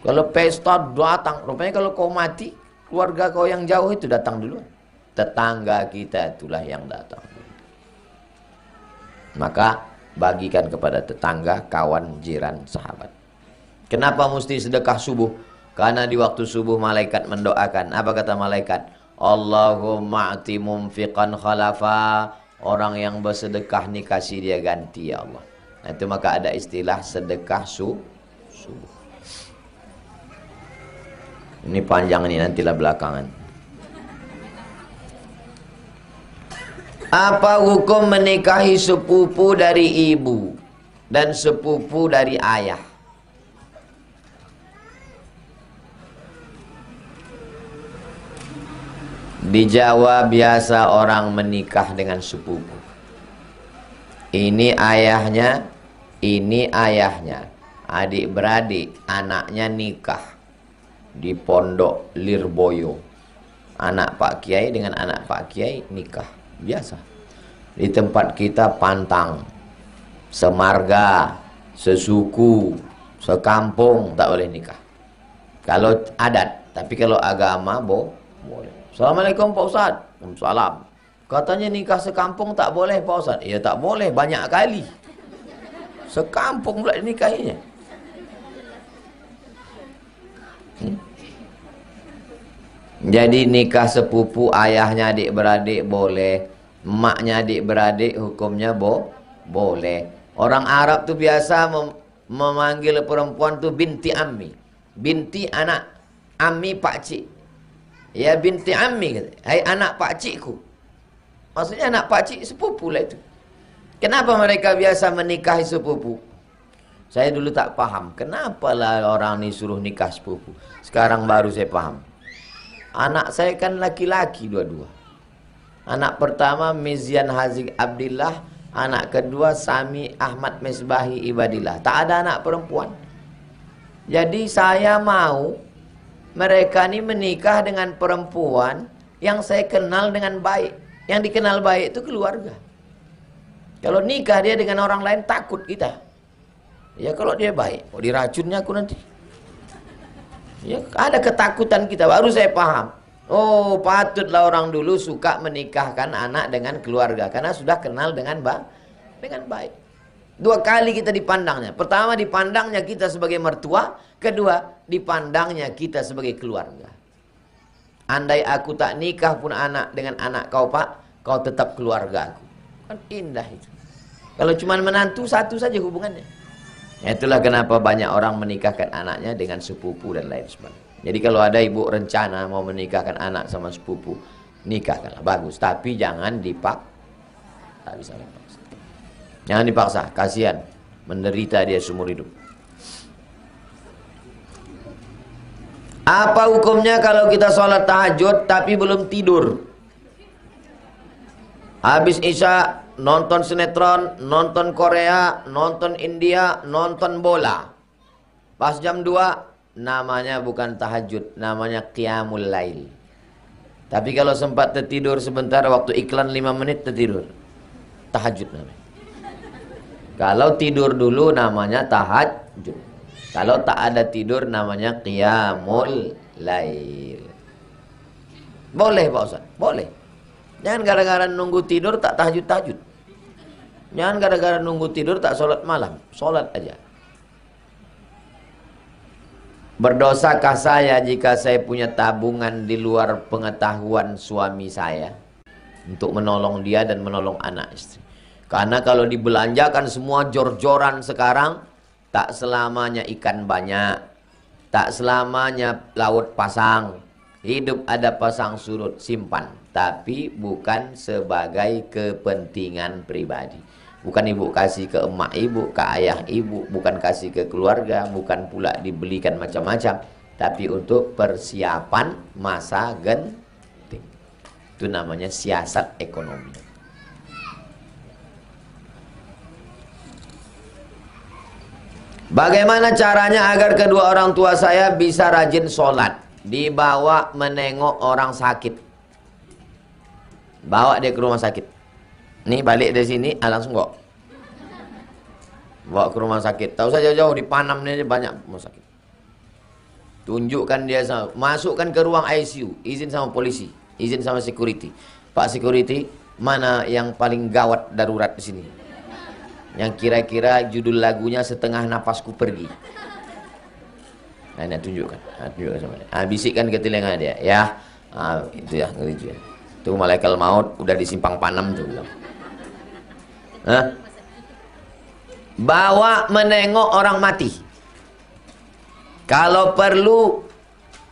[SPEAKER 1] Kalau pesta datang. Rupanya kalau kau mati, keluarga kau yang jauh itu datang duluan. Tetangga kita itulah yang datang. Maka bagikan kepada tetangga, kawan, jiran, sahabat. Kenapa mesti sedekah subuh? Karena di waktu subuh malaikat mendoakan. Apa kata malaikat? Allahumma ati mumfiqan khalafa. Orang yang bersedekah nih kasih dia ganti ya Allah. Nah, itu maka ada istilah sedekah subuh. Ini panjang nih, nantilah belakangan. Apa hukum menikahi sepupu dari ibu dan sepupu dari ayah? Di Jawa biasa orang menikah dengan sepupu. Ini ayahnya, ini ayahnya, adik-beradik, anaknya nikah di pondok Lirboyo. Anak Pak Kiai dengan anak Pak Kiai nikah, biasa. Di tempat kita pantang, semarga, sesuku, sekampung tak boleh nikah. Kalau adat, tapi kalau agama boleh. Assalamualaikum Pak Ustaz. Waalaikumsalam. Katanya nikah sekampung tak boleh Pak Ustaz. Ya tak boleh, banyak kali. Sekampung pula nikahinya. Jadi nikah sepupu, ayahnya adik-beradik boleh, emaknya adik-beradik hukumnya boleh. Orang Arab tuh biasa memanggil perempuan tuh binti ammi. Binti anak ammi pakcik. Ya binti ammi, hai anak pakcikku. Maksudnya anak pakcik sepupu lah itu. Kenapa mereka biasa menikahi sepupu? Saya dulu tak paham. Kenapa lah orang ini suruh nikah sepupu? Sekarang baru saya paham. Anak saya kan laki-laki dua-dua. Anak pertama Mizian Haziq Abdillah. Anak kedua Sami Ahmad Misbahi Ibadillah. Tak ada anak perempuan. Jadi saya mau mereka ini menikah dengan perempuan yang saya kenal dengan baik. Yang dikenal baik itu keluarga. Kalau nikah dia dengan orang lain takut kita. Ya kalau dia baik, oh diracunnya aku nanti. Ya ada ketakutan kita, baru saya paham. Oh patutlah orang dulu suka menikahkan anak dengan keluarga. Karena sudah kenal dengan baik. Dua kali kita dipandangnya. Pertama, dipandangnya kita sebagai mertua. Kedua, dipandangnya kita sebagai keluarga. Andai aku tak nikah pun anak dengan anak kau, Pak, kau tetap keluarga aku. Kan indah itu. Kalau cuma menantu, satu saja hubungannya. Itulah kenapa banyak orang menikahkan anaknya dengan sepupu dan lain sebagainya. Jadi kalau ada ibu rencana mau menikahkan anak sama sepupu, nikahkanlah, bagus. Tapi jangan dipaksa. Tak bisa dipaksa. Jangan dipaksa, kasihan. Menderita dia seumur hidup. Apa hukumnya kalau kita sholat tahajud tapi belum tidur? Habis isya nonton sinetron, nonton Korea, nonton India, nonton bola. Pas jam 2 namanya bukan tahajud, namanya qiyamul lail. Tapi kalau sempat tertidur sebentar, waktu iklan 5 menit tertidur, tahajud namanya. Kalau tidur dulu namanya tahajud. Kalau tak ada tidur namanya qiyamul lail. Boleh Pak Ustaz, boleh. Jangan gara-gara nunggu tidur tak tahajud-tahajud. Jangan gara-gara nunggu tidur tak sholat malam. Sholat aja. Berdosakah saya jika saya punya tabungan di luar pengetahuan suami saya untuk menolong dia dan menolong anak istri? Karena kalau dibelanjakan semua jor-joran sekarang, tak selamanya ikan banyak, tak selamanya laut pasang. Hidup ada pasang surut, simpan. Tapi bukan sebagai kepentingan pribadi. Bukan ibu kasih ke emak ibu, ke ayah ibu, bukan kasih ke keluarga, bukan pula dibelikan macam-macam, tapi untuk persiapan masa genting. Itu namanya siasat ekonomi. Bagaimana caranya agar kedua orang tua saya bisa rajin sholat? Dibawa menengok orang sakit. Bawa dia ke rumah sakit. Nih balik dari sini, langsung kok. Bawa ke rumah sakit. Tahu saja jauh di Panam ini banyak rumah sakit. Tunjukkan dia sama, masukkan ke ruang ICU, izin sama polisi, izin sama security. Pak security, mana yang paling gawat darurat di sini? Yang kira-kira judul lagunya Setengah Napasku Pergi. Nah, ini tunjukkan. Tunjukkan sama dia. Bisikkan ke telinga dia, ya. Itu ya, gitu ya. Itu malaikat maut udah di simpang Panam tuh bilang. Bawa menengok orang mati. Kalau perlu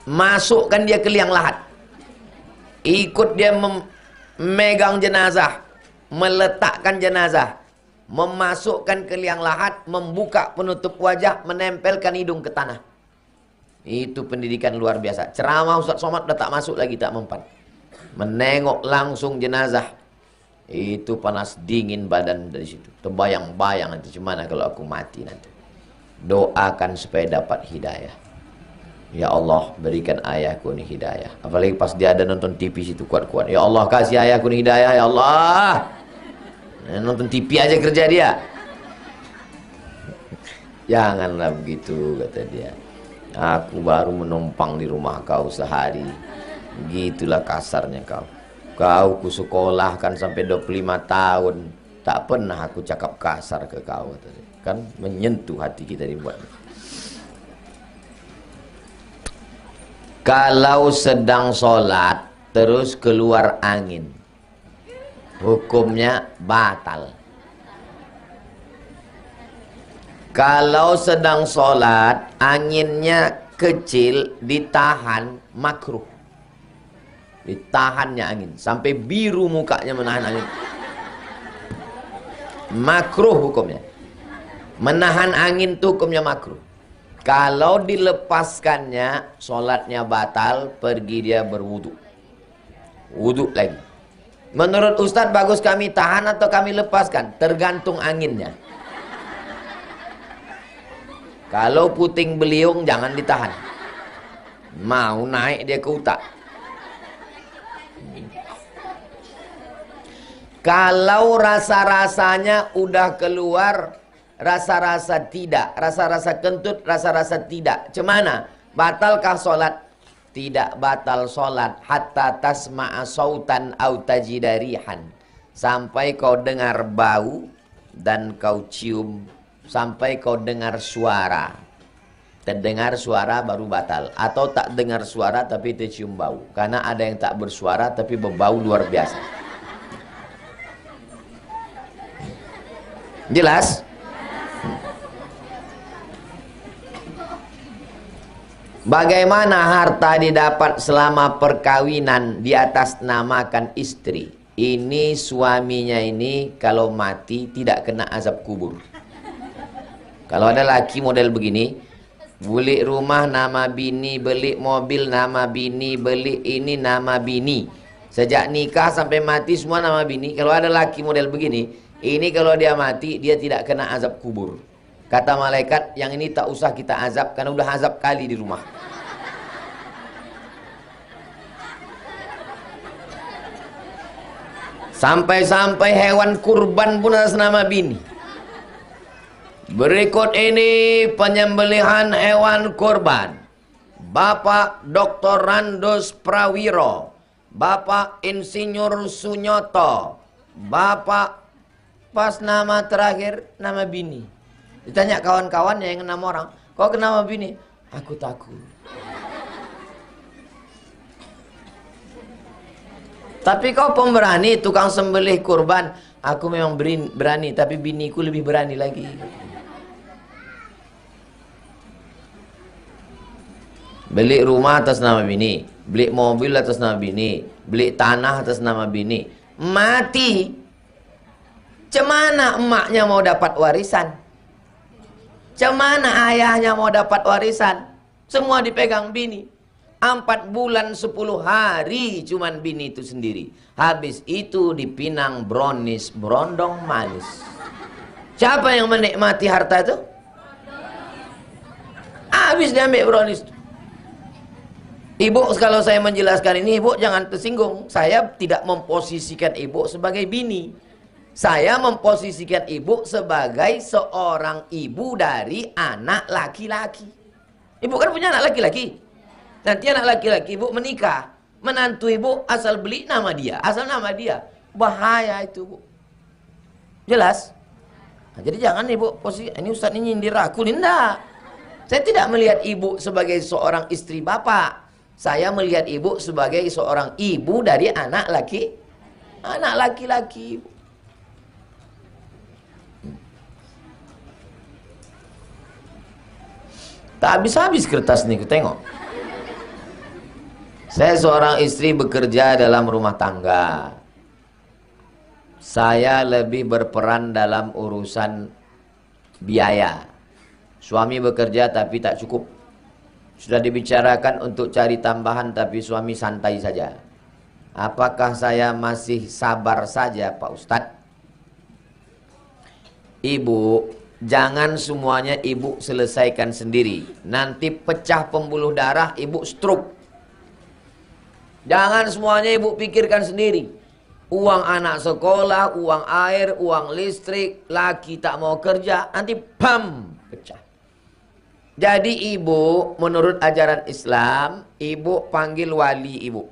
[SPEAKER 1] masukkan dia ke liang lahat. Ikut dia memegang jenazah, meletakkan jenazah, memasukkan ke liang lahat, membuka penutup wajah, menempelkan hidung ke tanah. Itu pendidikan luar biasa. Ceramah Ustaz Somad udah tak masuk lagi, tak mempan. Menengok langsung jenazah. Itu panas dingin badan dari situ. Terbayang-bayang nanti gimana kalau aku mati nanti. Doakan supaya dapat hidayah. Ya Allah, berikan ayahku ini hidayah. Apalagi pas dia ada nonton TV situ kuat-kuat. Ya Allah, kasih ayahku ini hidayah, ya Allah. Nonton TV aja kerja dia. Janganlah begitu, kata dia. Aku baru menumpang di rumah kau sehari. Gitulah kasarnya kau. Kau ku sekolahkan sampai 25 tahun. Tak pernah aku cakap kasar ke kau. Kan menyentuh hati kita dibuat. Kalau sedang sholat terus keluar angin, hukumnya batal. Kalau sedang sholat anginnya kecil, ditahan, makruh. Ditahannya angin sampai biru mukanya menahan angin, makruh hukumnya. Menahan angin itu hukumnya makruh. Kalau dilepaskannya sholatnya batal, pergi dia berwudu, wudu lagi. Menurut Ustadz bagus kami tahan atau kami lepaskan? Tergantung anginnya. Kalau puting beliung jangan ditahan. Mau naik dia ke utak. Kalau rasa-rasanya udah keluar, rasa-rasa tidak, rasa-rasa kentut, rasa-rasa tidak, cemana? Batalkah sholat? Tidak batal sholat hatta tasma'a sautan au tajidarihan. Sampai kau dengar bau dan kau cium sampai kau dengar suara. Terdengar suara baru batal. Atau tak dengar suara tapi tercium bau. Karena ada yang tak bersuara tapi berbau luar biasa. Jelas? Bagaimana harta didapat selama perkawinan di atas namakan istri? Ini suaminya ini kalau mati tidak kena azab kubur. Kalau ada laki model begini, beli rumah nama bini, beli mobil nama bini, beli ini nama bini. Sejak nikah sampai mati semua nama bini. Kalau ada laki model begini, ini kalau dia mati dia tidak kena azab kubur. Kata malaikat, yang ini tak usah kita azab karena udah azab kali di rumah. Sampai-sampai hewan kurban pun atas nama bini. Berikut ini penyembelihan hewan kurban. Bapak Dr. Randos Prawiro, Bapak Insinyur Sunyoto, Bapak pas nama terakhir nama bini. Ditanya kawan-kawannya yang 6 orang, kau kenapa bini? Aku takut. Tapi kau pemberani, tukang sembelih kurban. Aku memang berani, tapi biniku lebih berani lagi. Beli rumah atas nama bini, beli mobil atas nama bini, beli tanah atas nama bini. Mati, cemana emaknya mau dapat warisan? Cemana ayahnya mau dapat warisan? Semua dipegang bini. 4 bulan 10 hari cuman bini itu sendiri. Habis itu dipinang brownies, berondong manis. Siapa yang menikmati harta itu? Habis diambil brownies. Ibu, kalau saya menjelaskan ini, ibu jangan tersinggung. Saya tidak memposisikan ibu sebagai bini. Saya memposisikan ibu sebagai seorang ibu dari anak laki-laki. Ibu kan punya anak laki-laki. Nanti anak laki-laki ibu menikah. Menantu ibu asal beli nama dia. Asal nama dia. Bahaya itu, Bu. Jelas? Nah, jadi jangan ibu posisi, ini Ustaz ini nyindir aku. Tidak. Saya tidak melihat ibu sebagai seorang istri bapak. Saya melihat ibu sebagai seorang ibu dari anak laki-laki. Tak habis-habis kertas nih, tengok. Saya seorang istri bekerja dalam rumah tangga. Saya lebih berperan dalam urusan biaya. Suami bekerja tapi tak cukup. Sudah dibicarakan untuk cari tambahan tapi suami santai saja. Apakah saya masih sabar saja, Pak Ustadz? Ibu, jangan semuanya ibu selesaikan sendiri. Nanti pecah pembuluh darah, ibu stroke. Jangan semuanya ibu pikirkan sendiri. Uang anak sekolah, uang air, uang listrik, laki tak mau kerja, nanti bam, pecah. Jadi ibu, menurut ajaran Islam, ibu panggil wali ibu.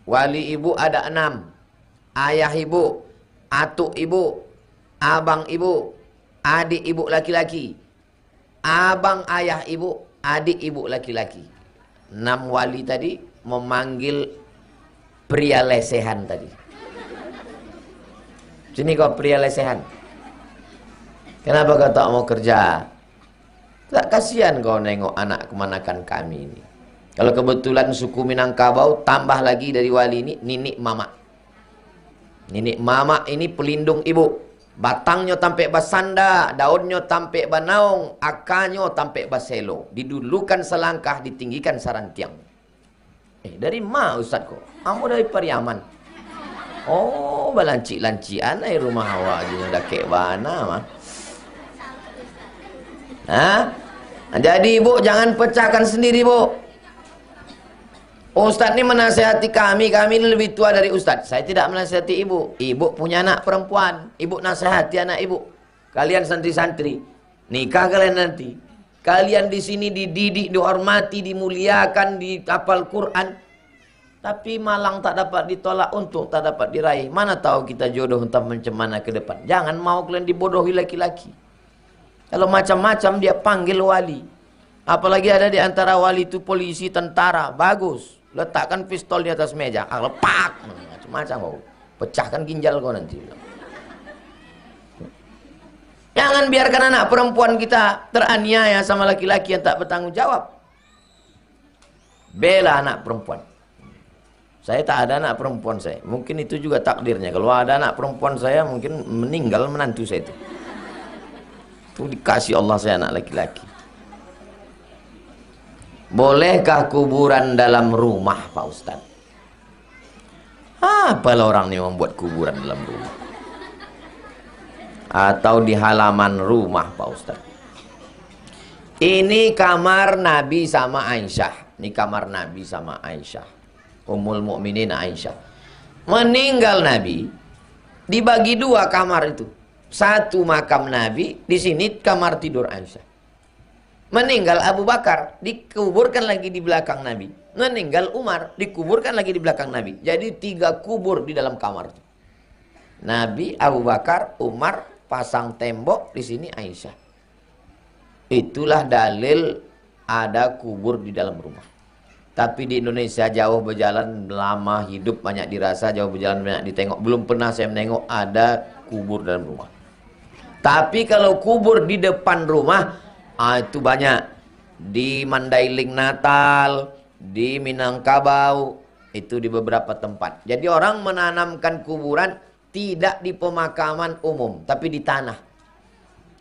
[SPEAKER 1] Wali ibu ada 6. Ayah ibu, atuk ibu, abang ibu, adik ibu laki-laki, abang ayah ibu, adik ibu laki-laki. 6 wali tadi memanggil pria lesehan tadi. Sini kau pria lesehan. Kenapa kau tak mau kerja? Tak kasihan kau nengok anak kemanakan kami ini. Kalau kebetulan suku Minangkabau, tambah lagi dari wali ini, ninik mama. Ninik mama ini pelindung ibu. Batangnya tampe basanda, daunnya tampe banaung, akarnya tampe baselo. Didulukan selangkah, ditinggikan sarantiang. Dari ma Ustaz kok? Kamu dari Pariaman. Oh, balancik-lancian ay rumah awak je dah kek bana mah. Jadi ibu jangan pecahkan sendiri, Bu. Ustaz ini menasihati kami ini lebih tua dari Ustaz. Saya tidak menasihati ibu. Ibu punya anak perempuan, ibu nasihati anak ibu. Kalian santri-santri, nikah kalian nanti. Kalian di sini dididik, dihormati, dimuliakan, dihafal Quran. Tapi malang tak dapat ditolak, untung tak dapat diraih. Mana tahu kita jodoh entah macam mana ke depan. Jangan mau kalian dibodohi laki-laki. Kalau macam-macam dia panggil wali. Apalagi ada di antara wali itu polisi, tentara. Bagus. Letakkan pistol di atas meja. Lepak. Macam-macam kau. Pecahkan ginjal kau nanti. Jangan biarkan anak perempuan kita teraniaya sama laki-laki yang tak bertanggung jawab. Bela anak perempuan. Saya tak ada anak perempuan saya. Mungkin itu juga takdirnya. Kalau ada anak perempuan saya mungkin meninggal menantu saya itu. Itu dikasih Allah saya anak laki-laki. Bolehkah kuburan dalam rumah, Pak Ustaz? Apalah orang ini membuat kuburan dalam rumah? Atau di halaman rumah, Pak Ustaz? Ini kamar Nabi sama Aisyah. Ini kamar Nabi sama Aisyah. Ummul Mukminin Aisyah. Meninggal Nabi, dibagi dua kamar itu. Satu makam Nabi, di sini kamar tidur Aisyah. Meninggal Abu Bakar, dikuburkan lagi di belakang Nabi. Meninggal Umar, dikuburkan lagi di belakang Nabi. Jadi 3 kubur di dalam kamar itu. Nabi, Abu Bakar, Umar, pasang tembok, di sini Aisyah. Itulah dalil ada kubur di dalam rumah. Tapi di Indonesia jauh berjalan lama, hidup banyak dirasa, jauh berjalan banyak ditengok. Belum pernah saya menengok ada kubur dalam rumah. Tapi kalau kubur di depan rumah, itu banyak. Di Mandailing Natal, di Minangkabau, itu di beberapa tempat. Jadi orang menanamkan kuburan tidak di pemakaman umum, tapi di tanah.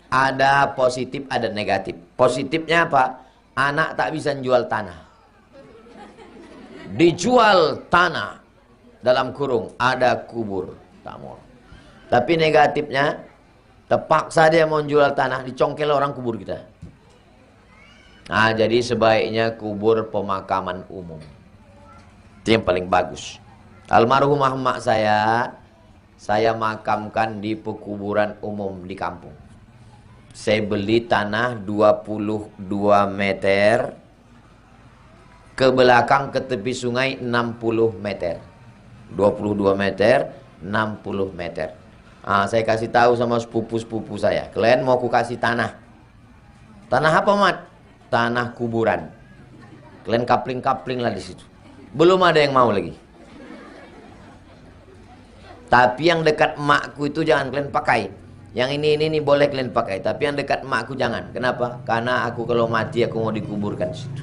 [SPEAKER 1] Ada positif, ada negatif. Positifnya apa? Anak tak bisa jual tanah. Dijual tanah, dalam kurung ada kubur, tak mau. Tapi negatifnya, terpaksa dia mau jual tanah, dicongkel orang kubur kita. Nah, jadi sebaiknya kubur pemakaman umum. Itu yang paling bagus. Almarhumah emak saya makamkan di pekuburan umum di kampung. Saya beli tanah 22 meter. Ke belakang ke tepi sungai 60 meter. 22 meter, 60 meter. Saya kasih tahu sama sepupu-sepupu saya. Kalian mau ku kasih tanah. Tanah apa, Mat? Tanah kuburan. Kalian kapling-kapling lah di situ. Belum ada yang mau lagi. Tapi yang dekat emakku itu jangan kalian pakai. Yang ini boleh kalian pakai. Tapi yang dekat emakku jangan. Kenapa? Karena aku kalau mati aku mau dikuburkan di situ.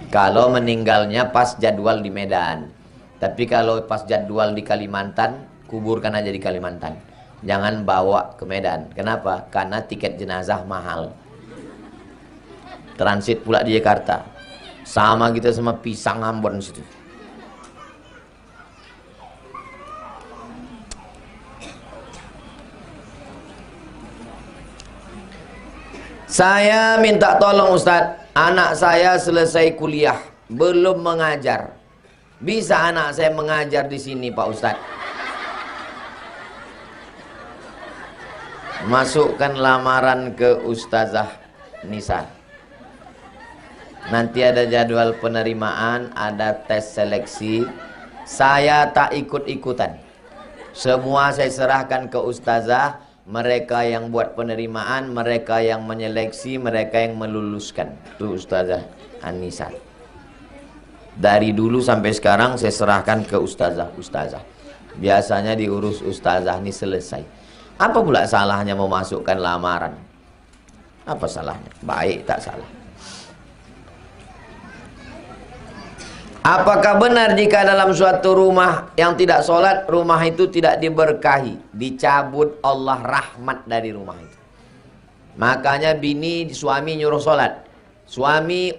[SPEAKER 1] Kalau meninggalnya pas jadwal di Medan. Tapi kalau pas jadwal di Kalimantan, kuburkan aja di Kalimantan. Jangan bawa ke Medan. Kenapa? Karena tiket jenazah mahal. Transit pula di Jakarta. Sama kita sama pisang Ambon situ. Saya minta tolong Ustadz. Anak saya selesai kuliah, belum mengajar. Bisa anak saya mengajar di sini, Pak Ustadz? Masukkan lamaran ke Ustazah Nisa. Nanti ada jadwal penerimaan, ada tes seleksi. Saya tak ikut-ikutan. Semua saya serahkan ke Ustazah. Mereka yang buat penerimaan, mereka yang menyeleksi, mereka yang meluluskan. Itu Ustazah Anissa. Dari dulu sampai sekarang saya serahkan ke Ustazah. Biasanya diurus Ustazah ini selesai. Apa pula salahnya memasukkan lamaran? Apa salahnya? Baik, tak salah. Apakah benar jika dalam suatu rumah yang tidak sholat, rumah itu tidak diberkahi, dicabut Allah rahmat dari rumah itu? Makanya suami nyuruh sholat, suami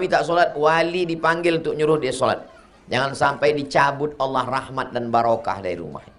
[SPEAKER 1] tak sholat, wali dipanggil untuk nyuruh dia sholat. Jangan sampai dicabut Allah rahmat dan barokah dari rumah itu.